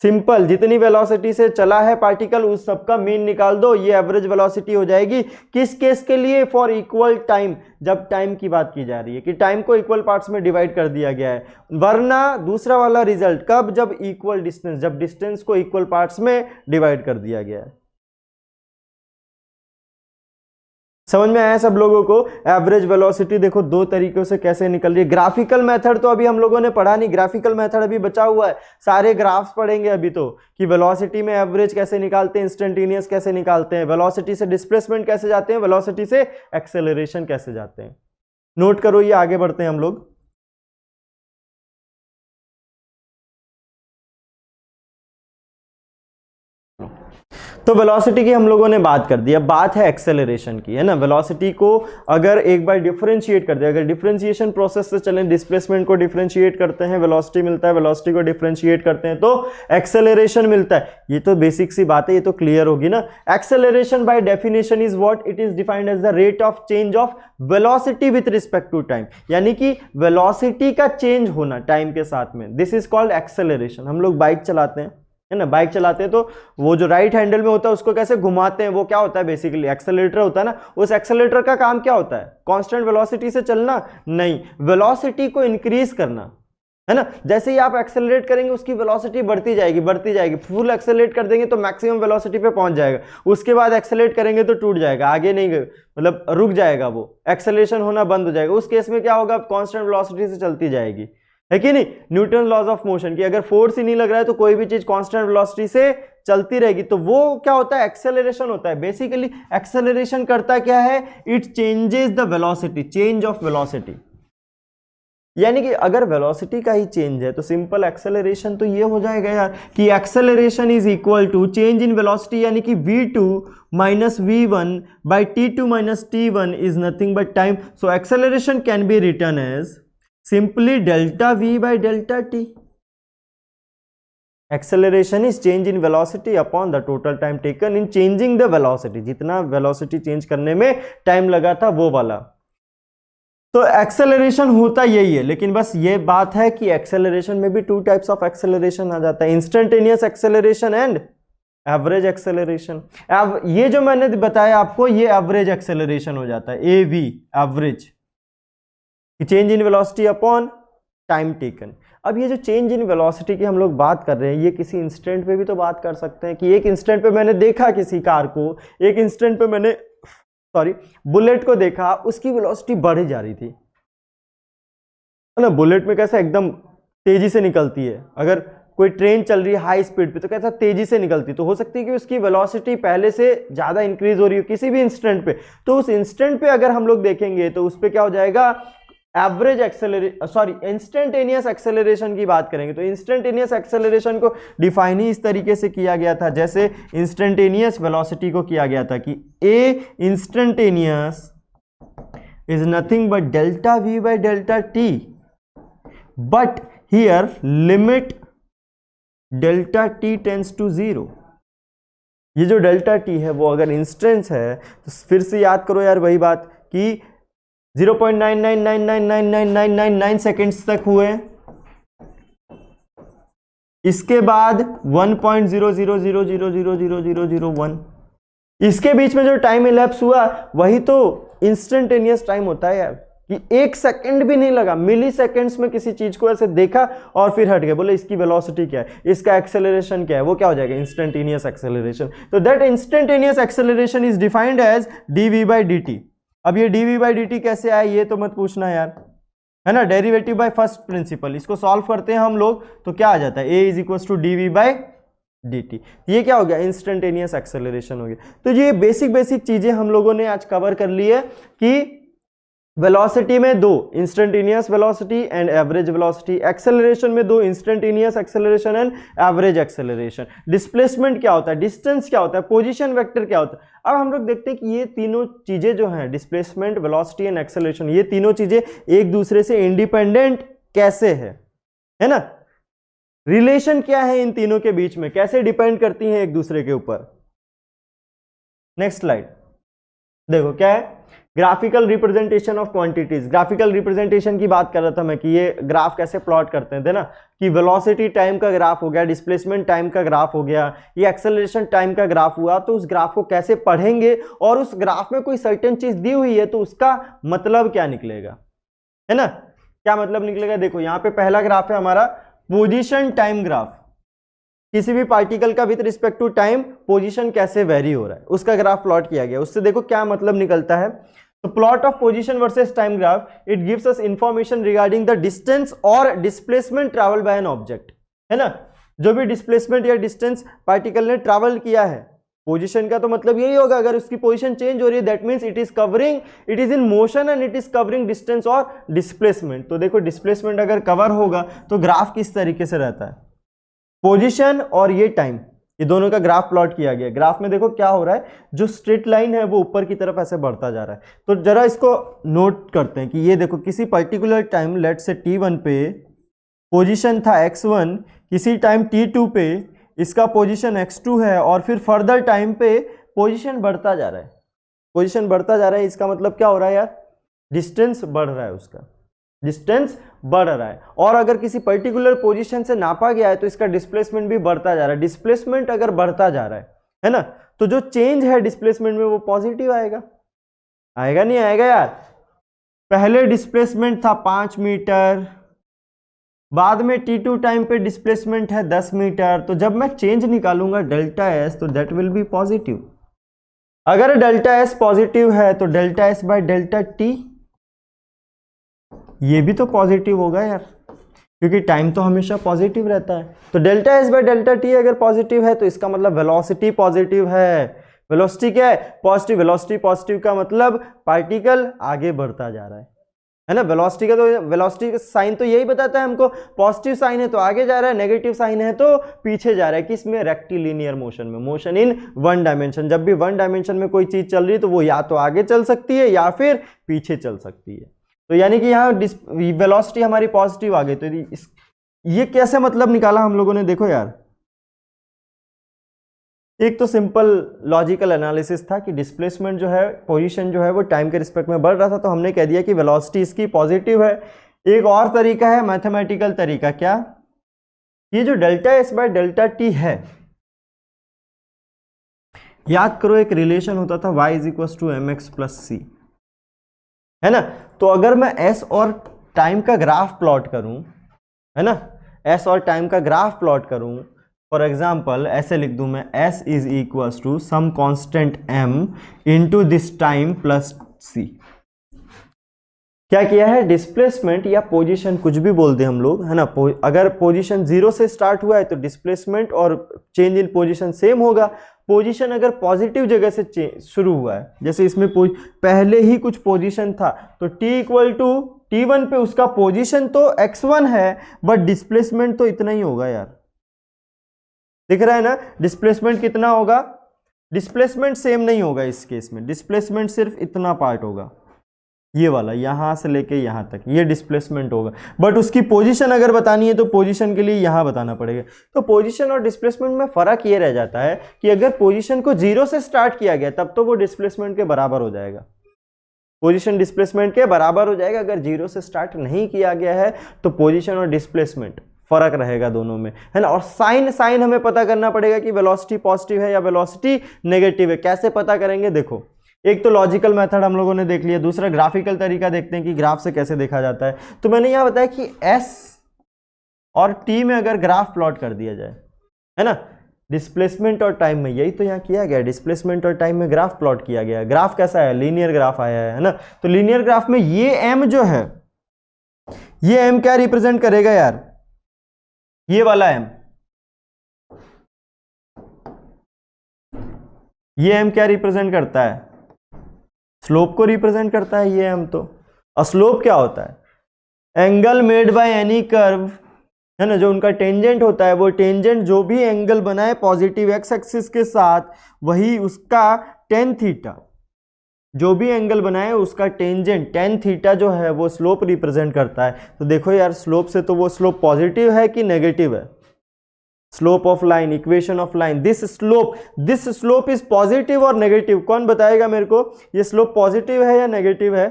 सिंपल, जितनी वेलोसिटी से चला है पार्टिकल उस सबका मीन निकाल दो, ये एवरेज वेलोसिटी हो जाएगी। किस केस के लिए? फॉर इक्वल टाइम, जब टाइम की बात की जा रही है कि टाइम को इक्वल पार्ट्स में डिवाइड कर दिया गया है। वरना दूसरा वाला रिजल्ट कब? जब इक्वल डिस्टेंस, जब डिस्टेंस को इक्वल पार्ट्स में डिवाइड कर दिया गया है। समझ में आया सब लोगों को? एवरेज वेलोसिटी देखो दो तरीकों से कैसे निकल रही है। ग्राफिकल मेथड तो अभी हम लोगों ने पढ़ा नहीं, ग्राफिकल मेथड अभी बचा हुआ है, सारे ग्राफ्स पढ़ेंगे अभी तो, कि वेलोसिटी में एवरेज कैसे निकालते हैं, इंस्टेंटेनियस कैसे निकालते हैं, वेलोसिटी से डिस्प्लेसमेंट कैसे जाते हैं, वेलोसिटी से एक्सेलरेशन कैसे जाते हैं। नोट करो ये, आगे बढ़ते हैं हम लोग। तो वेलोसिटी की हम लोगों ने बात कर दी, अब बात है एक्सेलरेशन की, है ना। वेलोसिटी को अगर एक बार डिफरेंशिएट कर दिया, अगर डिफरेंशिएशन प्रोसेस से चलें, डिस्प्लेसमेंट को डिफरेंशिएट करते हैं, वेलोसिटी मिलता है, वेलोसिटी को डिफरेंशिएट करते हैं तो एक्सेलरेशन मिलता है। ये तो बेसिक सी बात है, ये तो क्लियर होगी ना। Acceleration by definition is what? It is defined as the rate of change of velocity with respect to time, यानी कि वेलोसिटी का चेंज होना टाइम के साथ में, दिस इज कॉल्ड एक्सेलरेशन। हम लोग बाइक चलाते हैं, है ना, बाइक चलाते हैं तो वो जो राइट हैंडल में होता है उसको कैसे घुमाते हैं, वो क्या होता है, बेसिकली एक्सेलरेटर होता है ना। उस एक्सेलरेटर का काम क्या होता है? कांस्टेंट वेलोसिटी से चलना नहीं, वेलोसिटी को इंक्रीज करना, है ना। जैसे ही आप एक्सेलरेट करेंगे उसकी वेलोसिटी बढ़ती जाएगी, बढ़ती जाएगी, फुल एक्सेलरेट कर देंगे तो मैक्सिमम वेलोसिटी पे पहुंच जाएगा, उसके बाद एक्सेलरेट करेंगे तो टूट जाएगा, आगे नहीं, मतलब रुक जाएगा, वो एक्सेलरेशन होना बंद हो जाएगा। उस केस में क्या होगा? कांस्टेंट वेलोसिटी से चलती जाएगी, है कि नहीं। न्यूटन लॉज ऑफ मोशन की अगर फोर्स ही नहीं लग रहा है तो कोई भी चीज कांस्टेंट वेलोसिटी से चलती रहेगी, तो वो क्या होता है? एक्सेलरेशन होता है। बेसिकली एक्सेलरेशन करता क्या है? It changes the velocity, change of velocity, यानी कि अगर वेलोसिटी का ही चेंज है तो सिंपल एक्सेलरेशन तो ये हो जाएगा यार कि acceleration is equal to change in velocity, यानी कि v2 minus v1 by t2 minus t1 is nothing but time. So acceleration can be written as simply delta v by delta t. Acceleration is change in velocity upon the total time taken in changing the velocity, जितना velocity change करने में time लगा था वो वाला। तो acceleration होता यही है, लेकिन बस ये बात है कि एक्सेलरेशन में भी टू टाइप्स ऑफ एक्सेलरेशन आ जाता है, instantaneous acceleration and average acceleration. ये जो मैंने बताया आपको, ये एवरेज एक्सेलरेशन हो जाता है, AV average, change in velocity upon time taken. अब ये जो चेंज इन वेलोसिटी की हम लोग बात कर रहे हैं, ये किसी इंस्टेंट पे भी तो बात कर सकते हैं कि एक इंस्टेंट पे मैंने देखा किसी कार को, एक इंस्टेंट पे मैंने बुलेट को देखा, उसकी वेलोसिटी बढ़ी जा रही थी, है ना। बुलेट में कैसा एकदम तेजी से निकलती है, अगर कोई ट्रेन चल रही है हाई स्पीड पे तो कैसा तेजी से निकलती, तो हो सकती है कि उसकी वेलोसिटी पहले से ज्यादा इंक्रीज हो रही हो किसी भी इंस्टेंट पे। तो उस इंस्टेंट पे अगर हम लोग देखेंगे तो उस पे क्या हो जाएगा? एवरेज इंस्टेंटेनियस एक्सेलरेशन की बात करेंगे तो इंस्टेंटेनियस एक्सेलरेशन को डिफाइन ही इस तरीके से किया गया था, जैसे इंस्टेंटेनियस वेलोसिटी को किया गया था कि a instantaneous is nothing but delta v by delta t, but here limit delta t tends to 0। ये जो डेल्टा टी है वो अगर इंस्टेंस है तो फिर से याद करो यार वही बात कि 0.99999999 सेकेंड्स तक हुए, इसके बाद 1.00000001, इसके बीच में जो टाइम इलैप्स हुआ वही तो इंस्टेंटेनियस टाइम होता है यार, कि एक सेकंड भी नहीं लगा, मिली सेकेंड्स में किसी चीज को ऐसे देखा और फिर हट गए, बोले इसकी वेलोसिटी क्या है, इसका एक्सेलरेशन क्या है, वो क्या हो जाएगा? Instantaneous acceleration. तो that instantaneous acceleration is defined as dv by dt। अब ये dv by dt कैसे आया ये तो मत पूछना यार, है ना, डेरिवेटिव बाय फर्स्ट प्रिंसिपल। इसको सॉल्व करते हैं हम लोग तो क्या आ जाता है? a is equal to dv by dt। ये क्या हो गया? इंस्टेंटेनियस एक्सेलरेशन हो गया। तो ये बेसिक चीजें हम लोगों ने आज कवर कर ली है कि वेलोसिटी में दो, instantaneous velocity and average velocity, acceleration में दो, instantaneous acceleration and average acceleration, displacement क्या होता है, डिस्टेंस क्या होता है, पोजीशन वेक्टर क्या होता है। अब हम लोग देखते हैं कि ये तीनों चीजें जो हैं, डिस्प्लेसमेंट, वेलोसिटी एंड एक्सेलरेशन, ये तीनों चीजें एक दूसरे से इंडिपेंडेंट कैसे है ना, रिलेशन क्या है इन तीनों के बीच में, कैसे डिपेंड करती हैं एक दूसरे के ऊपर। नेक्स्ट स्लाइड देखो क्या है, graphical representation of quantities. Graphical representation की बात कर रहा था मैं कि ये ग्राफ कैसे प्लॉट करते थे ना, कि वेलोसिटी टाइम का ग्राफ हो गया, डिस्प्लेसमेंट टाइम का ग्राफ हो गया, ये एक्सेलरेशन टाइम का ग्राफ हुआ, तो उस ग्राफ को कैसे पढ़ेंगे और उस ग्राफ में कोई सर्टेन चीज दी हुई है तो उसका मतलब क्या निकलेगा, है ना, क्या मतलब निकलेगा। देखो यहाँ पे पहला ग्राफ है हमारा पोजीशन टाइम ग्राफ, किसी भी पार्टिकल का with respect to time position कैसे वेरी हो रहा है उसका ग्राफ प्लॉट किया गया। उससे देखो क्या मतलब निकलता है। तो plot of position versus time graph it gives us information regarding the distance और displacement travel by an object, है ना। जो भी डिस्प्लेसमेंट या डिस्टेंस पार्टिकल ने ट्रैवल किया है, पोजीशन का तो मतलब यही होगा, अगर उसकी पोजीशन चेंज हो रही है that means it is in motion and it is covering distance और डिस्प्लेसमेंट। तो देखो डिस्प्लेसमेंट अगर कवर होगा तो ग्राफ किस तरीके से रहता है, पोजीशन और ये टाइम, ये दोनों का ग्राफ प्लॉट किया गया। ग्राफ में देखो क्या हो रहा है, जो स्ट्रेट लाइन है वो ऊपर की तरफ ऐसे बढ़ता जा रहा है। तो जरा इसको नोट करते हैं कि ये देखो किसी पर्टिकुलर टाइम लेट से t1 पे पोजीशन था x1, किसी टाइम t2 पे इसका पोजीशन x2 है, और फिर फर्दर टाइम पे पोजीशन बढ़ता जा रहा है, पोजीशन बढ़ता जा रहा है। इसका मतलब क्या हो रहा है यार, डिस्टेंस बढ़ रहा है, उसका डिस्टेंस बढ़ रहा है। और अगर किसी पर्टिकुलर पोजीशन से नापा गया है तो इसका डिस्प्लेसमेंट भी बढ़ता जा रहा है। डिस्प्लेसमेंट अगर बढ़ता जा रहा है ना, तो जो चेंज है डिस्प्लेसमेंट में वो पॉजिटिव आएगा, आएगा नहीं आएगा यार। पहले डिस्प्लेसमेंट था 5 मीटर, बाद में t2 टाइम पे डिस्प्लेसमेंट है 10 मीटर, तो जब मैं चेंज निकालूंगा डेल्टा एस तो दैट विल बी पॉजिटिव। अगर डेल्टा एस पॉजिटिव है तो delta s by delta T ये भी तो पॉजिटिव होगा यार, क्योंकि टाइम तो हमेशा पॉजिटिव रहता है। तो delta s by delta T अगर पॉजिटिव है तो इसका मतलब वेलोसिटी पॉजिटिव है। वेलोसिटी क्या है, पॉजिटिव। वेलोसिटी पॉजिटिव का मतलब पार्टिकल आगे बढ़ता जा रहा है ना। वेलोसिटी का तो वेलोसिटी का साइन तो यही बताता है हमको, पॉजिटिव साइन है तो आगे जा रहा है, नेगेटिव साइन है तो पीछे जा रहा है। किस में, रेक्टिलिनियर मोशन में, मोशन इन वन डायमेंशन। जब भी वन डायमेंशन में कोई चीज चल रही है तो वो या तो आगे चल सकती है या फिर पीछे चल सकती है। तो यानी कि यहाँ वेलोसिटी हमारी पॉजिटिव आ गई। तो ये कैसे मतलब निकाला हम लोगों ने, देखो यार, एक तो सिंपल लॉजिकल एनालिसिस था कि डिस्प्लेसमेंट जो है, पोजीशन जो है वो टाइम के रिस्पेक्ट में बढ़ रहा था, तो हमने कह दिया कि वेलोसिटी इसकी पॉजिटिव है। एक और तरीका है मैथमेटिकल तरीका, क्या, ये जो delta s by delta t है, याद करो एक रिलेशन होता था y is equal to m x plus c, है ना। तो अगर मैं s और टाइम का ग्राफ प्लॉट करूं, है ना, s और टाइम का ग्राफ प्लॉट करूं, फॉर एग्जाम्पल ऐसे लिख दूं मैं, s is equal to some constant m into this time plus c। क्या किया है, डिस्प्लेसमेंट या पोजीशन कुछ भी बोल दे हम लोग, है ना। अगर पोजीशन 0 से स्टार्ट हुआ है तो डिस्प्लेसमेंट और चेंज इन पोजीशन सेम होगा। पोजीशन अगर पॉजिटिव जगह से शुरू हुआ है, जैसे इसमें पहले ही कुछ पोजीशन था, तो t इक्वल टू t1 पे उसका पोजीशन तो x1 है बट डिस्प्लेसमेंट तो इतना ही होगा यार, दिख रहा है ना। डिस्प्लेसमेंट कितना होगा, डिस्प्लेसमेंट सेम नहीं होगा इस केस में, डिस्प्लेसमेंट सिर्फ इतना पार्ट होगा, ये वाला यहां से लेके यहां तक, ये डिस्प्लेसमेंट होगा। बट उसकी पोजीशन अगर बतानी है तो पोजीशन के लिए यहां बताना पड़ेगा। तो पोजीशन और डिस्प्लेसमेंट में फर्क ये रह जाता है कि अगर पोजीशन को 0 से स्टार्ट किया गया तब तो वो डिस्प्लेसमेंट के बराबर हो जाएगा, पोजीशन डिस्प्लेसमेंट के बराबर हो जाएगा। अगर 0 से स्टार्ट नहीं किया गया है तो पोजीशन और डिस्प्लेसमेंट फर्क रहेगा दोनों में, है ना। और साइन हमें पता करना पड़ेगा कि वेलोसिटी पॉजिटिव है या वेलोसिटी नेगेटिव है। कैसे पता करेंगे, देखो, एक तो लॉजिकल मेथड हम लोगों ने देख लिया, दूसरा ग्राफिकल तरीका देखते हैं कि ग्राफ से कैसे देखा जाता है। तो मैंने यहां बताया कि s और t में अगर ग्राफ प्लॉट कर दिया जाए, है ना, डिस्प्लेसमेंट और टाइम में, यही तो यहाँ किया गया, डिस्प्लेसमेंट और टाइम में ग्राफ प्लॉट किया गया। ग्राफ कैसा है, लीनियर ग्राफ आया है ना। तो लीनियर ग्राफ में ये m जो है, ये m क्या रिप्रेजेंट करेगा यार, ये वाला m, ये m क्या रिप्रेजेंट करता है, स्लोप को रिप्रेजेंट करता है ये m। तो स्लोप क्या होता है, angle made by any curve, है ना, जो उनका टेंजेंट होता है, वो टेंजेंट जो भी एंगल बनाए पॉजिटिव एक्स एक्सिस के साथ, वही उसका टेन थीटा, जो भी एंगल बनाए उसका टेंजेंट टेन थीटा जो है वो स्लोप रिप्रेजेंट करता है। तो देखो यार, स्लोप से तो वो स्लोप पॉजिटिव है कि नेगेटिव है, slope of line, equation of line, this slope is positive और नेगेटिव। कौन बताएगा मेरे को ये स्लोप पॉजिटिव है या नेगेटिव है।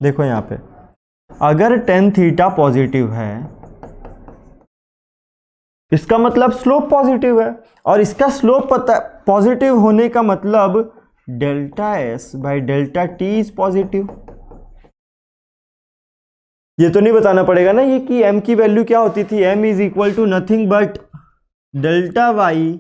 देखो यहां पे, अगर टेन थीटा पॉजिटिव है इसका मतलब स्लोप पॉजिटिव है, और इसका स्लोप पॉजिटिव होने का मतलब delta s by delta t is positive. ये तो नहीं बताना पड़ेगा ना ये कि m की वैल्यू क्या होती थी, m is equal to nothing but delta y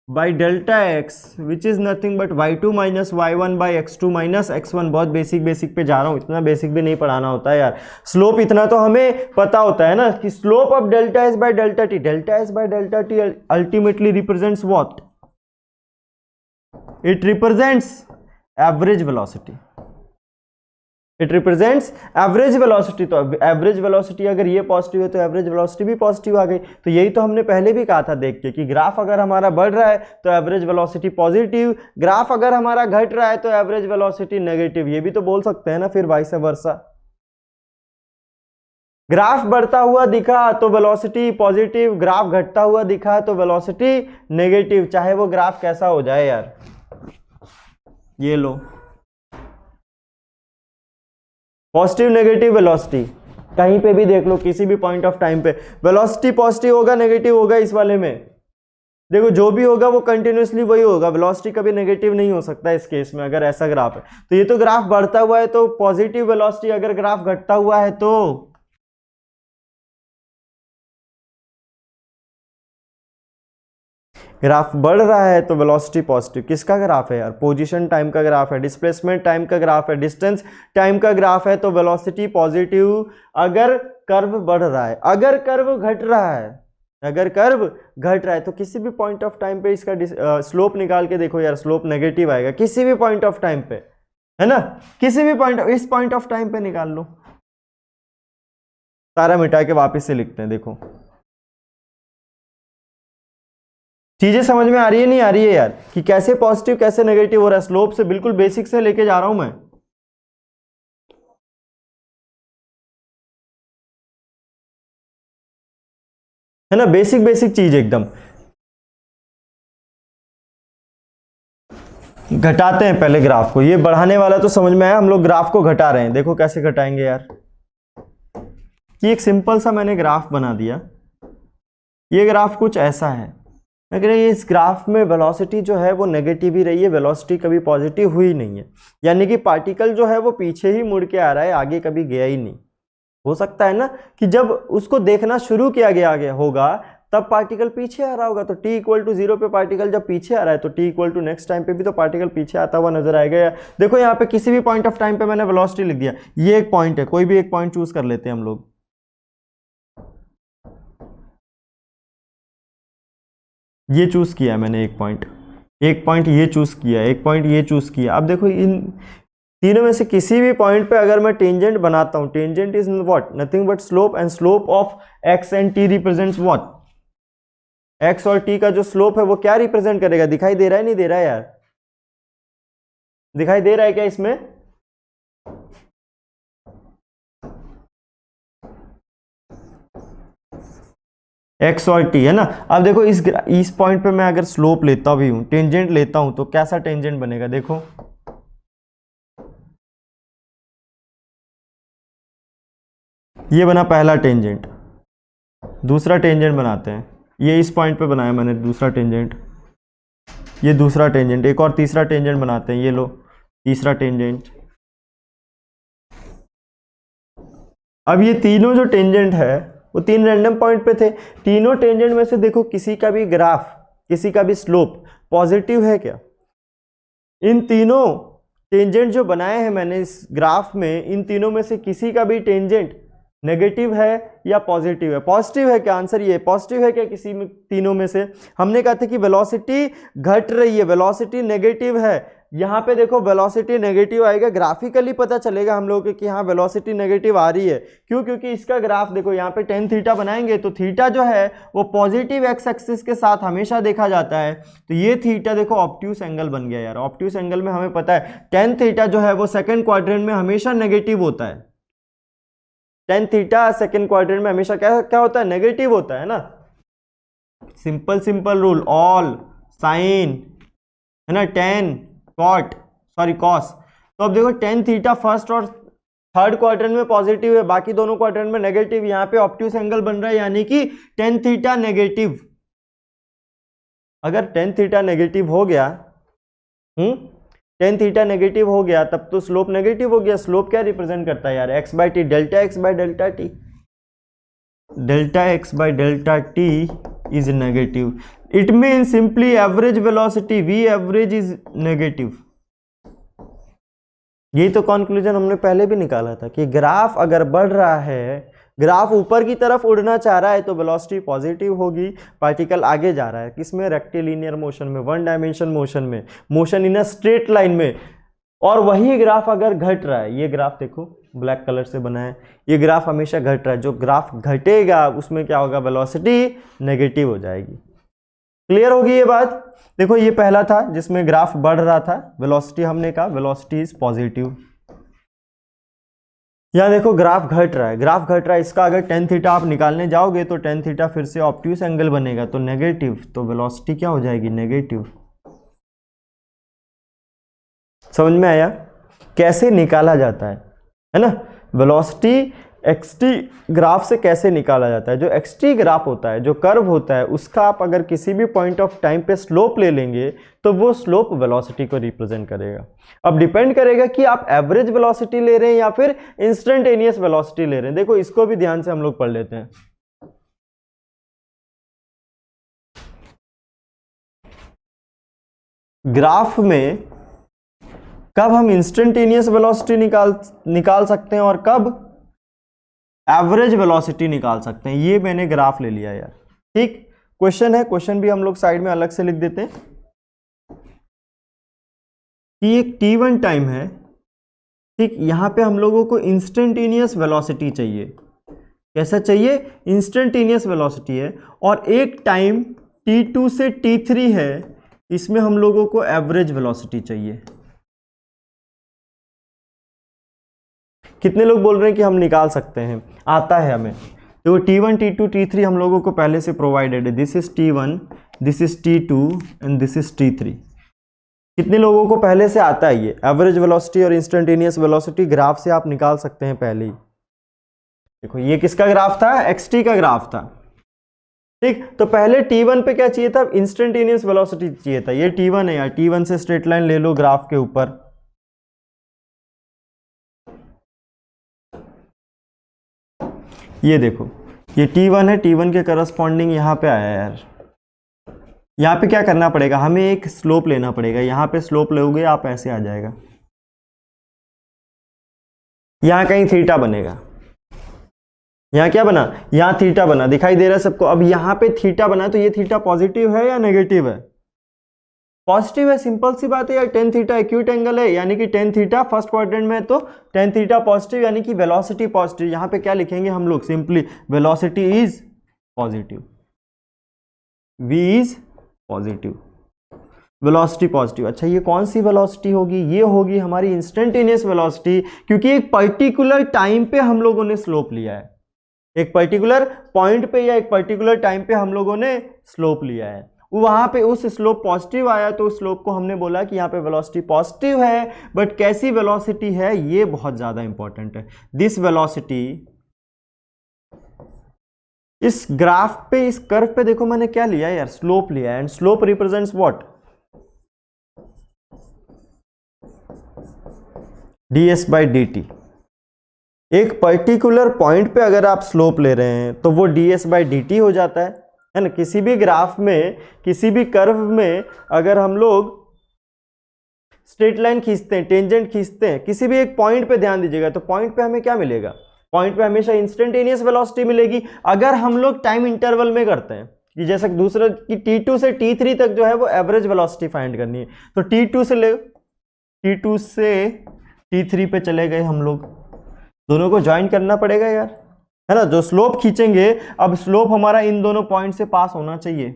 by delta x which is nothing but y2 minus y1 by x2 minus x1। बहुत बेसिक पे जा रहा हूँ, इतना बेसिक भी नहीं पढ़ाना होता है यार। स्लोप इतना तो हमें पता होता है ना कि slope of delta S by delta t, delta S by delta T ultimately represents what, it represents average velocity, it represents average velocity. तो एवरेज वेलोसिटी अगर ये पॉजिटिव है तो एवरेज वेलोसिटी भी पॉजिटिव आ गई। तो यही तो हमने पहले भी कहा था देख के कि ग्राफ अगर हमारा बढ़ रहा है तो एवरेज वेलोसिटी पॉजिटिव, ग्राफ अगर हमारा घट रहा है तो एवरेज वेलोसिटी नेगेटिव। ये भी तो बोल सकते हैं ना फिर वाइस वर्सा। ग्राफ बढ़ता हुआ दिखा तो वेलोसिटी पॉजिटिव, ग्राफ घटता हुआ दिखा तो वेलोसिटी नेगेटिव, चाहे वो ग्राफ कैसा हो जाए यार। ये लो पॉजिटिव नेगेटिव वेलोसिटी कहीं पे भी देख लो, किसी भी पॉइंट ऑफ टाइम पे वेलोसिटी पॉजिटिव होगा नेगेटिव होगा। इस वाले में देखो जो भी होगा वो कंटिन्यूसली वही होगा, वेलोसिटी कभी नेगेटिव नहीं हो सकता इस केस में अगर ऐसा ग्राफ है। तो ये तो ग्राफ बढ़ता हुआ है तो पॉजिटिव वेलोसिटी, अगर ग्राफ घटता हुआ है तो ग्राफ बढ़ रहा है तो वेलोसिटी पॉजिटिव। किसका ग्राफ है यार, पोजीशन टाइम का ग्राफ है, डिस्प्लेसमेंट टाइम का ग्राफ है, डिस्टेंस टाइम का ग्राफ है, तो वेलोसिटी पॉजिटिव अगर कर्व बढ़ रहा है। अगर कर्व घट रहा है, अगर कर्व घट रहा है तो किसी भी पॉइंट ऑफ टाइम पे इसका स्लोप निकाल के देखो यार, स्लोप नेगेटिव आएगा किसी भी पॉइंट ऑफ टाइम पे, है ना। किसी भी पॉइंट, इस पॉइंट ऑफ टाइम पे निकाल लो, सारा मिटा के वापस से लिखते हैं। देखो चीजें समझ में आ रही है नहीं आ रही है यार, कि कैसे पॉजिटिव कैसे नेगेटिव हो रहा है। स्लोप से बिल्कुल बेसिक से लेके जा रहा हूं मैं, है ना, बेसिक बेसिक चीज एकदम। घटाते हैं पहले ग्राफ को, ये बढ़ाने वाला तो समझ में आया, हम लोग ग्राफ को घटा रहे हैं। देखो कैसे घटाएंगे यार, कि एक सिंपल सा मैंने ग्राफ बना दिया। ये ग्राफ कुछ ऐसा है, अगर इस ग्राफ में वेलोसिटी जो है वो नेगेटिव ही रही है, वेलोसिटी कभी पॉजिटिव हुई नहीं है, यानी कि पार्टिकल जो है वो पीछे ही मुड़ के आ रहा है, आगे कभी गया ही नहीं। हो सकता है ना कि जब उसको देखना शुरू किया गया होगा तब पार्टिकल पीछे आ रहा होगा, तो t इक्वल टू 0 पे पार्टिकल जब पीछे आ रहा है तो t equal to next time पे भी तो पार्टिकल पीछे आता हुआ नजर आएगा। या देखो यहाँ पे किसी भी पॉइंट ऑफ टाइम पे मैंने वेलोसिटी लिख दिया, ये एक पॉइंट है, कोई भी एक पॉइंट चूज कर लेते हैं हम लोग। ये चूज किया मैंने एक पॉइंट ये चूज किया, एक पॉइंट ये चूज किया। अब देखो इन तीनों में से किसी भी पॉइंट पे अगर मैं टेंजेंट बनाता हूं, tangent is what, nothing but slope, and slope of x and t represents what, x और t का जो स्लोप है वो क्या रिप्रेजेंट करेगा, दिखाई दे रहा है नहीं दे रहा है यार, दिखाई दे रहा है क्या इसमें। x और t है ना। अब देखो इस पॉइंट पे मैं अगर स्लोप लेता भी हूं, टेंजेंट लेता हूं, तो कैसा टेंजेंट बनेगा, देखो ये बना पहला टेंजेंट। दूसरा टेंजेंट बनाते हैं, ये इस पॉइंट पे बनाया मैंने दूसरा टेंजेंट, ये दूसरा टेंजेंट, एक और तीसरा टेंजेंट बनाते हैं, ये लो तीसरा टेंजेंट। अब ये तीनों जो टेंजेंट है वो तीन रैंडम पॉइंट पे थे। तीनों टेंजेंट में से देखो किसी का भी ग्राफ, किसी का भी स्लोप पॉजिटिव है क्या। इन तीनों टेंजेंट जो बनाए हैं मैंने इस ग्राफ में, इन तीनों में से किसी का भी टेंजेंट नेगेटिव है या पॉजिटिव है। पॉजिटिव है क्या, आंसर ये पॉजिटिव है क्या किसी में तीनों में से। हमने कहा था कि वेलोसिटी घट रही है, वेलोसिटी नेगेटिव है, यहाँ पे देखो वेलोसिटी नेगेटिव आएगा, ग्राफिकली पता चलेगा हम लोग कि हाँ वेलोसिटी नेगेटिव आ रही है। क्यों, क्योंकि इसका ग्राफ देखो यहाँ पे टेन थीटा बनाएंगे तो थीटा जो है वो पॉजिटिव एक्स एक्सिस के साथ हमेशा देखा जाता है। तो ये थीटा देखो ऑब्ट्यूस एंगल बन गया यार। ऑब्ट्यूस एंगल में हमें पता है टेन थीटा जो है वो सेकेंड क्वाड्रेंट में हमेशा नेगेटिव होता है। टेन थीटा सेकेंड क्वाड्रेंट में हमेशा क्या होता है, नेगेटिव होता है ना। सिंपल रूल, ऑल साइन है ना, टेन कॉस। तो अब देखो टेन थीटा फर्स्ट और थर्ड क्वाड्रेंट में पॉजिटिव है, बाकी दोनों क्वाड्रेंट में नेगेटिव। यहाँ पे ऑब्ट्यूस एंगल बन रहा है, यानी कि टेन थीटा नेगेटिव। अगर टेन थीटा नेगेटिव हो गया टेन थीटा नेगेटिव हो गया तब तो स्लोप नेगेटिव हो गया। स्लोप क्या रिप्रेजेंट करता है यार, x by t, delta x by delta t. Delta x by delta t is negative, it mean simply average velocity v average is negative. यही तो कंक्लूजन हमने पहले भी निकाला था कि ग्राफ अगर बढ़ रहा है, ग्राफ ऊपर की तरफ उड़ना चाह रहा है तो वेलोसिटी पॉजिटिव होगी। पार्टिकल आगे जा रहा है किसमें, रेक्टिलिनियर मोशन में, वन डायमेंशन मोशन में, motion in a straight line में। और वही ग्राफ अगर घट रहा है, ये ग्राफ देखो ब्लैक कलर से बना है, ये ग्राफ हमेशा घट रहा है। जो ग्राफ घटेगा उसमें क्या होगा, वेलोसिटी नेगेटिव हो जाएगी। क्लियर होगी ये बात। देखो ये पहला था जिसमें ग्राफ बढ़ रहा था, वेलोसिटी हमने कहा वेलोसिटी इज पॉजिटिव। यहाँ देखो ग्राफ घट रहा है, ग्राफ घट रहा है, इसका अगर टेन थीटा आप निकालने जाओगे तो टेन थीटा फिर से ऑब्ट्यूस एंगल बनेगा तो नेगेटिव, तो वेलोसिटी क्या हो जाएगी, नेगेटिव। समझ में आया कैसे निकाला जाता है ना। वेलोसिटी एक्सटी ग्राफ से कैसे निकाला जाता है। जो एक्सटी ग्राफ होता है, जो कर्व होता है, उसका आप अगर किसी भी पॉइंट ऑफ टाइम पे स्लोप ले लेंगे तो वो स्लोप वेलोसिटी को रिप्रेजेंट करेगा। अब डिपेंड करेगा कि आप एवरेज वेलोसिटी ले रहे हैं या फिर इंस्टेंटेनियस वेलोसिटी ले रहे हैं। देखो इसको भी ध्यान से हम लोग पढ़ लेते हैं। ग्राफ में कब हम इंस्टेंटेनियस वेलोसिटी निकाल सकते हैं और कब एवरेज वेलोसिटी निकाल सकते हैं, ये मैंने ग्राफ ले लिया यार। ठीक, क्वेश्चन है, क्वेश्चन भी हम लोग साइड में अलग से लिख देते हैं कि एक t1 टाइम है, ठीक, यहां पे हम लोगों को इंस्टेंटेनियस वेलोसिटी चाहिए। कैसा चाहिए, इंस्टेंटेनियस वेलोसिटी है। और एक टाइम t2 से t3 है, इसमें हम लोगों को एवरेज वेलोसिटी चाहिए। कितने लोग बोल रहे हैं कि हम निकाल सकते हैं, आता है हमें। तो t1 t2 t3 हम लोगों को पहले से प्रोवाइडेड है। This is t1, this is t2 and this is t3। कितने लोगों को पहले से आता है ये एवरेज वेलोसिटी और इंस्टेंटेनियस वेलोसिटी ग्राफ से आप निकाल सकते हैं पहले ही। देखो ये किसका ग्राफ था, xt का ग्राफ था। ठीक, तो पहले t1 पे क्या चाहिए था, इंस्टेंटेनियस वेलोसिटी चाहिए था। ये t1 है यार, t1 से स्ट्रेट लाइन ले लो ग्राफ के ऊपर। ये देखो ये t1 है, t1 के करस्पॉन्डिंग यहाँ पे आया यार। यहाँ पे क्या करना पड़ेगा, हमें एक स्लोप लेना पड़ेगा। यहाँ पे स्लोप लोगे आप, ऐसे आ जाएगा, यहाँ कहीं थीटा बनेगा। यहाँ क्या बना, यहाँ थीटा बना, दिखाई दे रहा है सबको। अब यहाँ पे थीटा बना तो ये थीटा पॉजिटिव है या नेगेटिव है, पॉजिटिव है। सिंपल सी बात है यार, टेन थीटा एक्यूट एंगल है, यानी कि टेन थीटा फर्स्ट क्वाड्रेंट में है तो टेन थीटा पॉजिटिव, यानी कि वेलोसिटी पॉजिटिव। यहाँ पे क्या लिखेंगे हम लोग, simply velocity is positive, v is positive, velocity positive. अच्छा ये कौन सी वेलोसिटी होगी, ये होगी हमारी इंस्टेंटेनियस वेलोसिटी, क्योंकि एक पर्टिकुलर टाइम पे हम लोगों ने स्लोप लिया है। एक पर्टिकुलर पॉइंट पे या एक पर्टिकुलर टाइम पे हम लोगों ने स्लोप लिया है, वहां पे उस स्लोप पॉजिटिव आया तो उस स्लोप को हमने बोला कि यहाँ पे वेलोसिटी पॉजिटिव है। बट कैसी वेलोसिटी है, ये बहुत ज्यादा इंपॉर्टेंट है। दिस वेलोसिटी, इस ग्राफ पे, इस कर्व पे देखो मैंने क्या लिया यार, स्लोप लिया है। And slope represents what, ds by dt। एक पर्टिकुलर पॉइंट पे अगर आप स्लोप ले रहे हैं तो वो ds बाई dt हो जाता है ना। किसी भी ग्राफ में, किसी भी कर्व में अगर हम लोग स्ट्रेट लाइन खींचते हैं, टेंजेंट खींचते हैं, किसी भी एक पॉइंट पे ध्यान दीजिएगा, तो पॉइंट पे हमें क्या मिलेगा, पॉइंट पे हमेशा इंस्टेंटेनियस वेलोसिटी मिलेगी। अगर हम लोग टाइम इंटरवल में करते हैं कि जैसे दूसरा कि t2 से t3 तक जो है वो एवरेज वेलोसिटी फाइंड करनी है, तो t2 से t3 पे चले गए हम लोग, दोनों को ज्वाइन करना पड़ेगा यार, है ना। जो स्लोप खींचेंगे, अब स्लोप हमारा इन दोनों पॉइंट से पास होना चाहिए,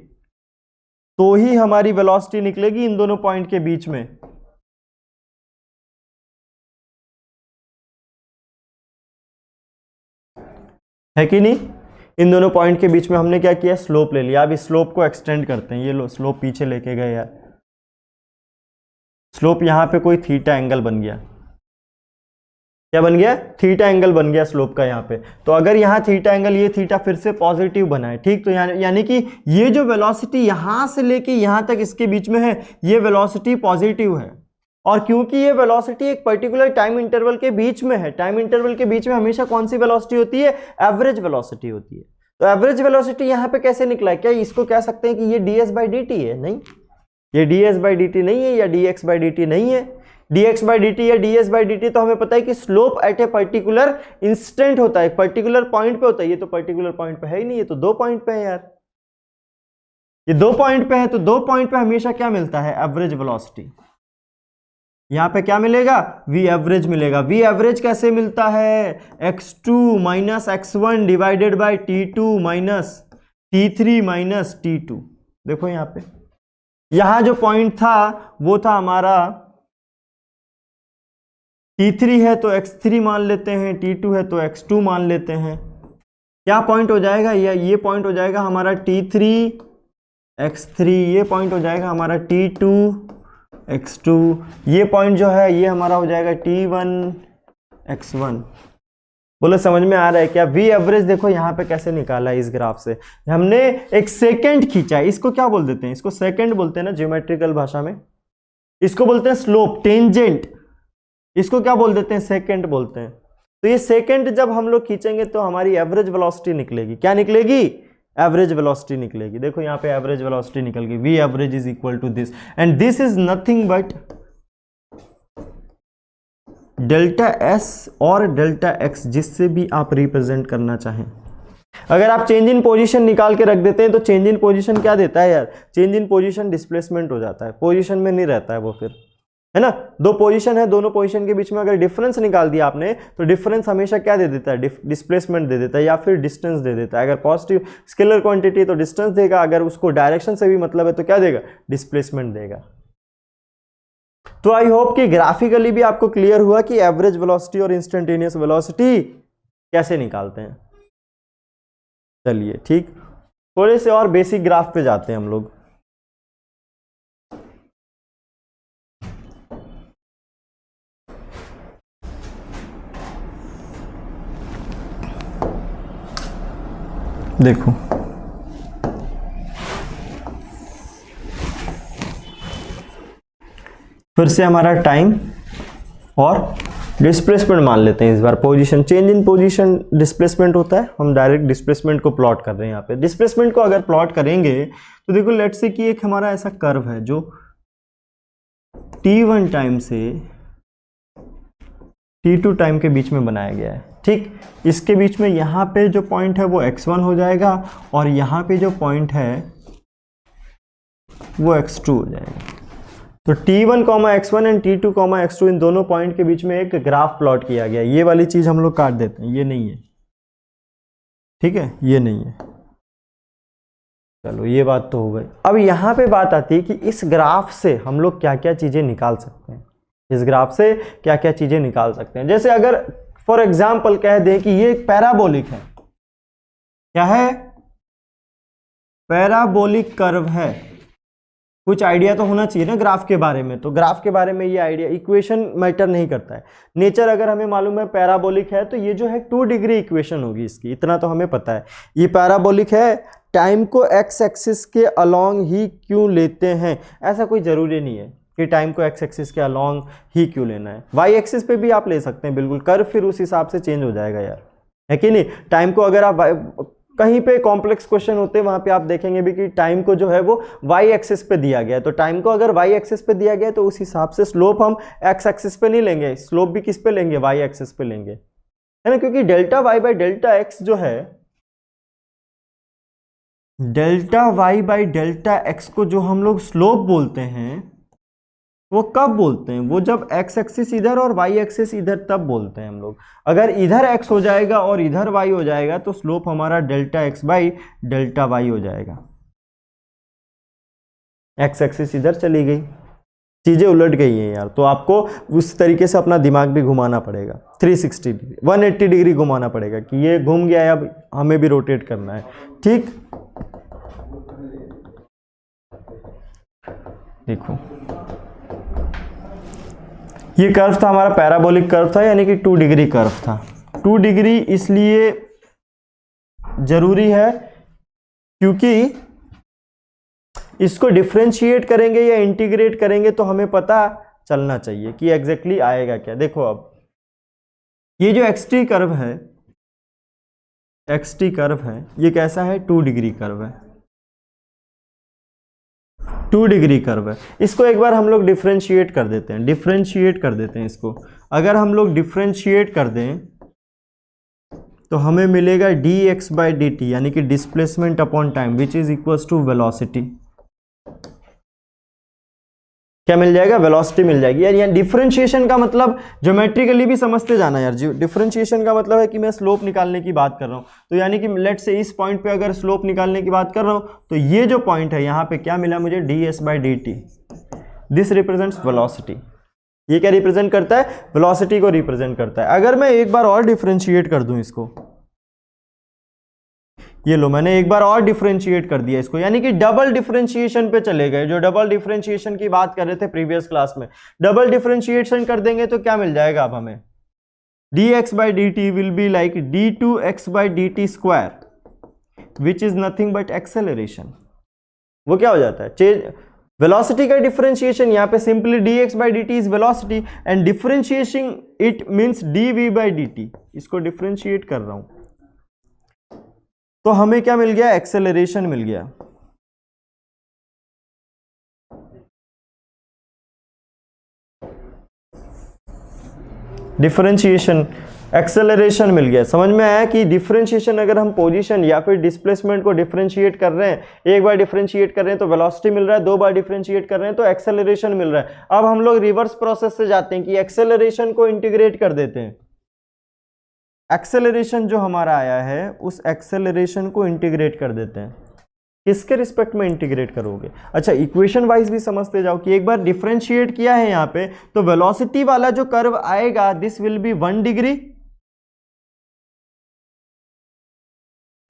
तो ही हमारी वेलोसिटी निकलेगी इन दोनों पॉइंट के बीच में। है कि नहीं, इन दोनों पॉइंट के बीच में हमने क्या किया, स्लोप ले लिया। अब इस स्लोप को एक्सटेंड करते हैं, ये लो स्लोप पीछे लेके गए यार, स्लोप यहां पे कोई थीटा एंगल बन गया। क्या बन गया, थीटा एंगल बन गया स्लोप का यहाँ पे। तो अगर यहाँ थीटा एंगल, ये थीटा फिर से पॉजिटिव बना है, ठीक। तो यानी कि ये जो वेलोसिटी यहाँ से लेके यहाँ तक इसके बीच में है, ये वेलोसिटी पॉजिटिव है। और क्योंकि ये वेलोसिटी एक पर्टिकुलर टाइम इंटरवल के बीच में है, टाइम इंटरवल के बीच में हमेशा कौन सी वेलोसिटी होती है, एवरेज वेलोसिटी होती है। तो एवरेज वेलोसिटी यहाँ पे कैसे निकला है, क्या इसको कह सकते हैं कि ये ds/dt है, नहीं, ये ds/dt नहीं है या dx/dt नहीं है। dx/dt या ds/dt तो हमें पता है कि slope eight a particular instant होता है, पर्टिकुलर पॉइंट पे होता है, ये तो पर्टिकुलर पॉइंट पे है ही नहीं, ये तो 2 पॉइंट पे है यार, ये 2 पॉइंट पे है, तो 2 पॉइंट पे हमेशा क्या मिलता है, एवरेज वेलोसिटी। यहां पे क्या मिलेगा, v एवरेज मिलेगा। v एवरेज कैसे मिलता है, x2 minus x1 divided by t2 minus t3 minus t2। देखो यहां पे, यहां जो पॉइंट था वो था हमारा t3 है तो x3 मान लेते हैं, t2 है तो x2 मान लेते हैं। क्या पॉइंट हो जाएगा, ये पॉइंट हो जाएगा हमारा t3 x3, ये पॉइंट हो जाएगा हमारा t2 x2, ये पॉइंट जो है ये हमारा हो जाएगा t1 x1। बोलो समझ में आ रहा है क्या। v एवरेज देखो यहाँ पे कैसे निकाला है, इस ग्राफ से हमने एक सेकंड खींचा है, इसको क्या बोल देते हैं, इसको सेकंड बोलते हैं ना ज्योमेट्रिकल भाषा में, इसको बोलते हैं स्लोप, टेंजेंट, इसको क्या बोल देते हैं, सेकंड बोलते हैं। तो ये सेकंड जब हम लोग खींचेंगे तो हमारी एवरेज वेलोसिटी निकलेगी, क्या निकलेगी, एवरेज वेलोसिटी निकलेगी। देखो यहाँ पे एवरेज वेलोसिटी निकल गई, v average is equal to this and this is nothing but delta s और डेल्टा x, जिससे भी आप रिप्रेजेंट करना चाहें। अगर आप चेंज इन पोजीशन निकाल के रख देते हैं तो चेंज इन पोजीशन क्या देता है यार, चेंज इन पोजीशन डिस्प्लेसमेंट हो जाता है, पोजीशन में नहीं रहता है वो फिर, है ना। 2 पोजीशन है, दोनों पोजीशन के बीच में अगर डिफरेंस निकाल दिया आपने तो डिफरेंस हमेशा क्या दे देता है, डिस्प्लेसमेंट दे देता है या फिर डिस्टेंस दे देता है। अगर पॉजिटिव स्केलर क्वांटिटी तो डिस्टेंस देगा, अगर उसको डायरेक्शन से भी मतलब है तो क्या देगा, डिस्प्लेसमेंट देगा। तो आई होप कि ग्राफिकली भी आपको क्लियर हुआ कि एवरेज वेलोसिटी और इंस्टेंटेनियस वेलोसिटी कैसे निकालते हैं। चलिए ठीक, थोड़े से और बेसिक ग्राफ पे जाते हैं हम लोग। देखो फिर से हमारा टाइम और डिस्प्लेसमेंट मान लेते हैं इस बार। Position, change in position displacement होता है, हम डायरेक्ट डिस्प्लेसमेंट को प्लॉट कर रहे हैं यहाँ पे। डिस्प्लेसमेंट को अगर प्लॉट करेंगे तो देखो लेट्स से कि एक हमारा ऐसा कर्व है जो t1 टाइम से t2 टाइम के बीच में बनाया गया है, ठीक। इसके बीच में यहाँ पे जो पॉइंट है वो x1 हो जाएगा और यहाँ पे जो पॉइंट है वो x2 हो जाएगा। तो t1, x1 and t2, x2 इन दोनों पॉइंट के बीच में एक ग्राफ प्लॉट किया गया। ये वाली चीज हम लोग काट देते हैं, ये नहीं है, ठीक है, ये नहीं है। चलो ये बात तो हो गई। अब यहाँ पे बात आती है कि इस ग्राफ से हम लोग क्या क्या चीजें निकाल सकते हैं, इस ग्राफ से क्या क्या चीजें निकाल सकते हैं। जैसे अगर फॉर एग्जाम्पल कह दें कि ये एक पैराबोलिक है, क्या है, पैराबोलिक कर्व है। कुछ आइडिया तो होना चाहिए ना ग्राफ के बारे में, तो ग्राफ के बारे में ये आइडिया, इक्वेशन मैटर नहीं करता है। नेचर अगर हमें मालूम है पैराबोलिक है तो ये जो है 2 डिग्री इक्वेशन होगी इसकी, इतना तो हमें पता है। ये पैराबोलिक है, टाइम को एक्स एक्सिस के अलोंग ही क्यों लेते हैं, ऐसा कोई ज़रूरी नहीं है कि टाइम को एक्स एक्सिस के अलोंग ही क्यों लेना है, वाई एक्सिस पे भी आप ले सकते हैं बिल्कुल, कर्व फिर उस हिसाब से चेंज हो जाएगा यार, है कि नहीं। टाइम को अगर आप कहीं पे कॉम्प्लेक्स क्वेश्चन होते हैं वहां पे आप देखेंगे भी कि टाइम को जो है वो वाई एक्सिस पे दिया गया है, तो टाइम को अगर वाई एक्सिस पे दिया गया है तो उस हिसाब से स्लोप हम एक्स एक्सिस पे नहीं लेंगे, स्लोप भी किस पे लेंगे, वाई एक्सिस पे लेंगे, है ना। क्योंकि delta y by delta x जो है, delta y by delta x को जो हम लोग स्लोप बोलते हैं वो कब बोलते हैं, वो जब एक्स एक्सिस इधर और वाई एक्सिस इधर तब बोलते हैं हम लोग। अगर इधर एक्स हो जाएगा और इधर वाई हो जाएगा तो स्लोप हमारा delta x by delta y हो जाएगा। एक्स एक्सिस इधर चली गई, चीजें उलट गई हैं यार, तो आपको उस तरीके से अपना दिमाग भी घुमाना पड़ेगा, 360 डिग्री 180 डिग्री घुमाना पड़ेगा कि ये घूम गया है, अब हमें भी रोटेट करना है, ठीक। देखो ये कर्व था हमारा, पैराबोलिक कर्व था, यानी कि 2 डिग्री कर्व था। 2 डिग्री इसलिए जरूरी है क्योंकि इसको डिफरेंशिएट करेंगे या इंटीग्रेट करेंगे तो हमें पता चलना चाहिए कि एग्जैक्टली आएगा क्या। देखो अब ये जो xt कर्व है ये कैसा है, 2 डिग्री कर्व है, 2 डिग्री कर्व है। इसको एक बार हम लोग डिफरेंशिएट कर देते हैं, इसको अगर हम लोग डिफरेंशिएट कर दें तो हमें मिलेगा dx/dt यानी कि displacement upon time which is equals to velocity. क्या मिल जाएगा, वेलोसिटी मिल जाएगी यार। यहाँ डिफरेंशिएशन का मतलब ज्योमेट्रिकली भी समझते जाना यार जी। डिफरेंशिएशन का मतलब है कि मैं स्लोप निकालने की बात कर रहा हूँ, तो यानी कि लेट से इस पॉइंट पे अगर स्लोप निकालने की बात कर रहा हूँ तो ये जो पॉइंट है यहाँ पे क्या मिला मुझे, ds/dt, दिस रिप्रेजेंट्स वेलोसिटी। ये क्या रिप्रेजेंट करता है, वेलोसिटी को रिप्रेजेंट करता है। अगर मैं एक बार और डिफरेंशिएट कर दूं इसको, ये लो मैंने एक बार और डिफरेंशिएट कर दिया इसको, यानी कि डबल डिफरेंशिएशन पे चले गए। जो डबल डिफरेंशिएशन की बात कर रहे थे प्रीवियस क्लास में, डबल डिफरेंशिएशन कर देंगे तो क्या मिल जाएगा अब हमें, dx/dt will be like d2x/dt square which is nothing but acceleration. वो क्या हो जाता है, चेंज वेलोसिटी का डिफरेंशिएशन। यहाँ पे simply dx/dt is velocity and differentiation it means dv/dt। इसको डिफरेंशिएट कर रहा हूं तो हमें क्या मिल गया, एक्सेलरेशन मिल गया। डिफरेंशिएशन, एक्सेलरेशन मिल गया। समझ में आया कि डिफरेंशिएशन अगर हम पोजीशन या फिर डिस्प्लेसमेंट को डिफरेंशिएट कर रहे हैं, एक बार डिफरेंशिएट कर रहे हैं तो वेलोसिटी मिल रहा है, 2 बार डिफरेंशिएट कर रहे हैं तो एक्सेलरेशन मिल रहा है। अब हम लोग रिवर्स प्रोसेस से जाते हैं कि एक्सेलरेशन को इंटीग्रेट कर देते हैं। एक्सेलरेशन जो हमारा आया है उस एक्सेलरेशन को इंटीग्रेट कर देते हैं। किसके रिस्पेक्ट में इंटीग्रेट करोगे, अच्छा इक्वेशन वाइज भी समझते जाओ कि एक बार डिफरेंशिएट किया है यहाँ पे तो वेलोसिटी वाला जो कर्व आएगा दिस विल बी 1 डिग्री।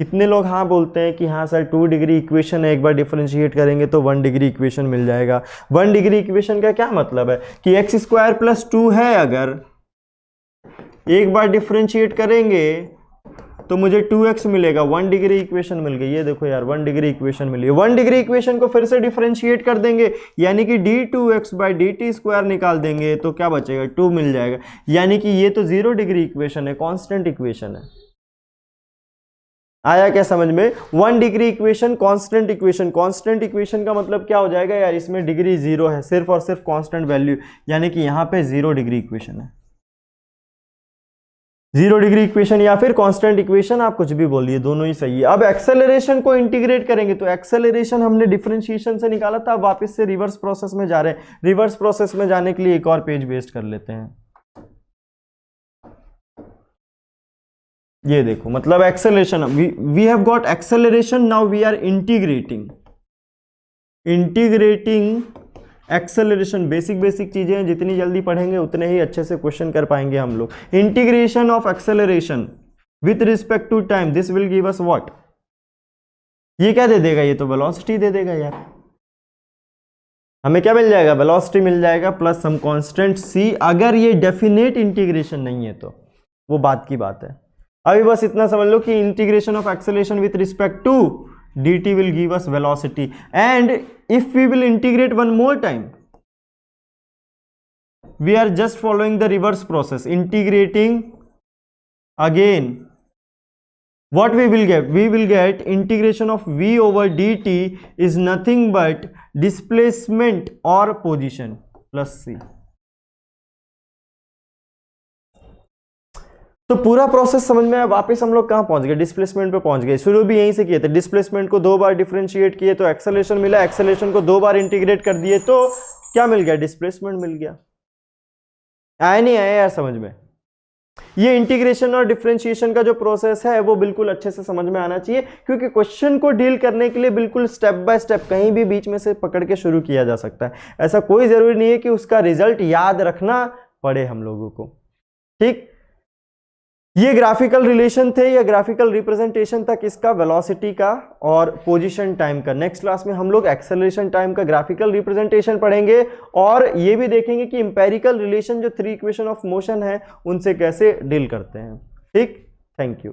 कितने लोग हाँ बोलते हैं कि हाँ सर 2 डिग्री इक्वेशन है, एक बार डिफरेंशिएट करेंगे तो 1 डिग्री इक्वेशन मिल जाएगा। 1 डिग्री इक्वेशन का क्या मतलब है कि x² + 2 है, अगर एक बार डिफरेंशिएट करेंगे तो मुझे 2x मिलेगा, 1 डिग्री इक्वेशन मिल गई। ये देखो यार 1 डिग्री इक्वेशन मिली है। 1 डिग्री इक्वेशन को फिर से डिफरेंशिएट कर देंगे यानी कि d2x/dt स्क्वायर निकाल देंगे तो क्या बचेगा, 2 मिल जाएगा। यानी कि ये तो 0 डिग्री इक्वेशन है, कांस्टेंट इक्वेशन है। आया क्या समझ में, 1 degree equation constant equation. Constant equation का मतलब क्या हो जाएगा यार, इसमें डिग्री 0 है, सिर्फ और सिर्फ कांस्टेंट वैल्यू, यानी कि यहाँ पे 0 डिग्री इक्वेशन है। 0 डिग्री इक्वेशन या फिर कांस्टेंट इक्वेशन, आप कुछ भी बोलिए, दोनों ही सही है। अब एक्सेलरेशन को इंटीग्रेट करेंगे तो एक्सेलरेशन हमने डिफरेंशिएशन से निकाला था, वापस से रिवर्स प्रोसेस में जा रहे हैं। रिवर्स प्रोसेस में जाने के लिए एक और पेज वेस्ट कर लेते हैं। ये देखो मतलब acceleration, we have got acceleration, now we are integrating acceleration. Basic चीजें हैं, जितनी जल्दी पढ़ेंगे उतने ही अच्छे से क्वेश्चन कर पाएंगे हम लोग। Integration of acceleration with respect to time, this will give us what, ये क्या दे देगा, ये तो वेलोसिटी दे देगा यार। हमें क्या मिल जाएगा, वेलोसिटी मिल जाएगा प्लस सम कांस्टेंट c। अगर ये डेफिनेट इंटीग्रेशन नहीं है तो वो बात की बात है। अभी बस इतना समझ लो कि integration of acceleration with respect to dt will give us velocity, and if we will integrate one more time, we are just following the reverse process, integrating again. What we will get, we will get integration of v over dt is nothing but displacement or position plus c। तो पूरा process समझ में आया। वापस हम लोग कहाँ पहुंच गए, डिस्प्लेसमेंट पे पहुंच गए। शुरू भी यहीं से किए थे, डिस्प्लेसमेंट को 2 बार डिफरेंशिएट किए तो एक्सेलरेशन मिला, एक्सेलरेशन को 2 बार इंटीग्रेट कर दिए तो क्या मिल गया, डिस्प्लेसमेंट मिल गया। आया नहीं आया यार समझ में। ये इंटीग्रेशन और डिफरेंशिएशन का जो प्रोसेस है वो बिल्कुल अच्छे से समझ में आना चाहिए, क्योंकि क्वेश्चन को डील करने के लिए बिल्कुल स्टेप बाय स्टेप कहीं भी बीच में से पकड़ के शुरू किया जा सकता है। ऐसा कोई जरूरी नहीं है कि उसका रिजल्ट याद रखना पड़े हम लोगों को। ठीक, ये ग्राफिकल रिलेशन थे या ग्राफिकल रिप्रेजेंटेशन था किसका, वेलोसिटी का और पोजीशन टाइम का। नेक्स्ट क्लास में हम लोग एक्सेलरेशन टाइम का ग्राफिकल रिप्रेजेंटेशन पढ़ेंगे और ये भी देखेंगे कि इंपेरिकल रिलेशन जो 3 इक्वेशन ऑफ मोशन है उनसे कैसे डील करते हैं। ठीक, thank you.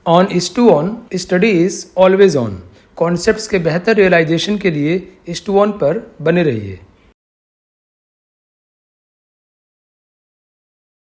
On is to on, study is always on. Concepts के बेहतर रियलाइजेशन के लिए इज टू ऑन पर बने रहिए।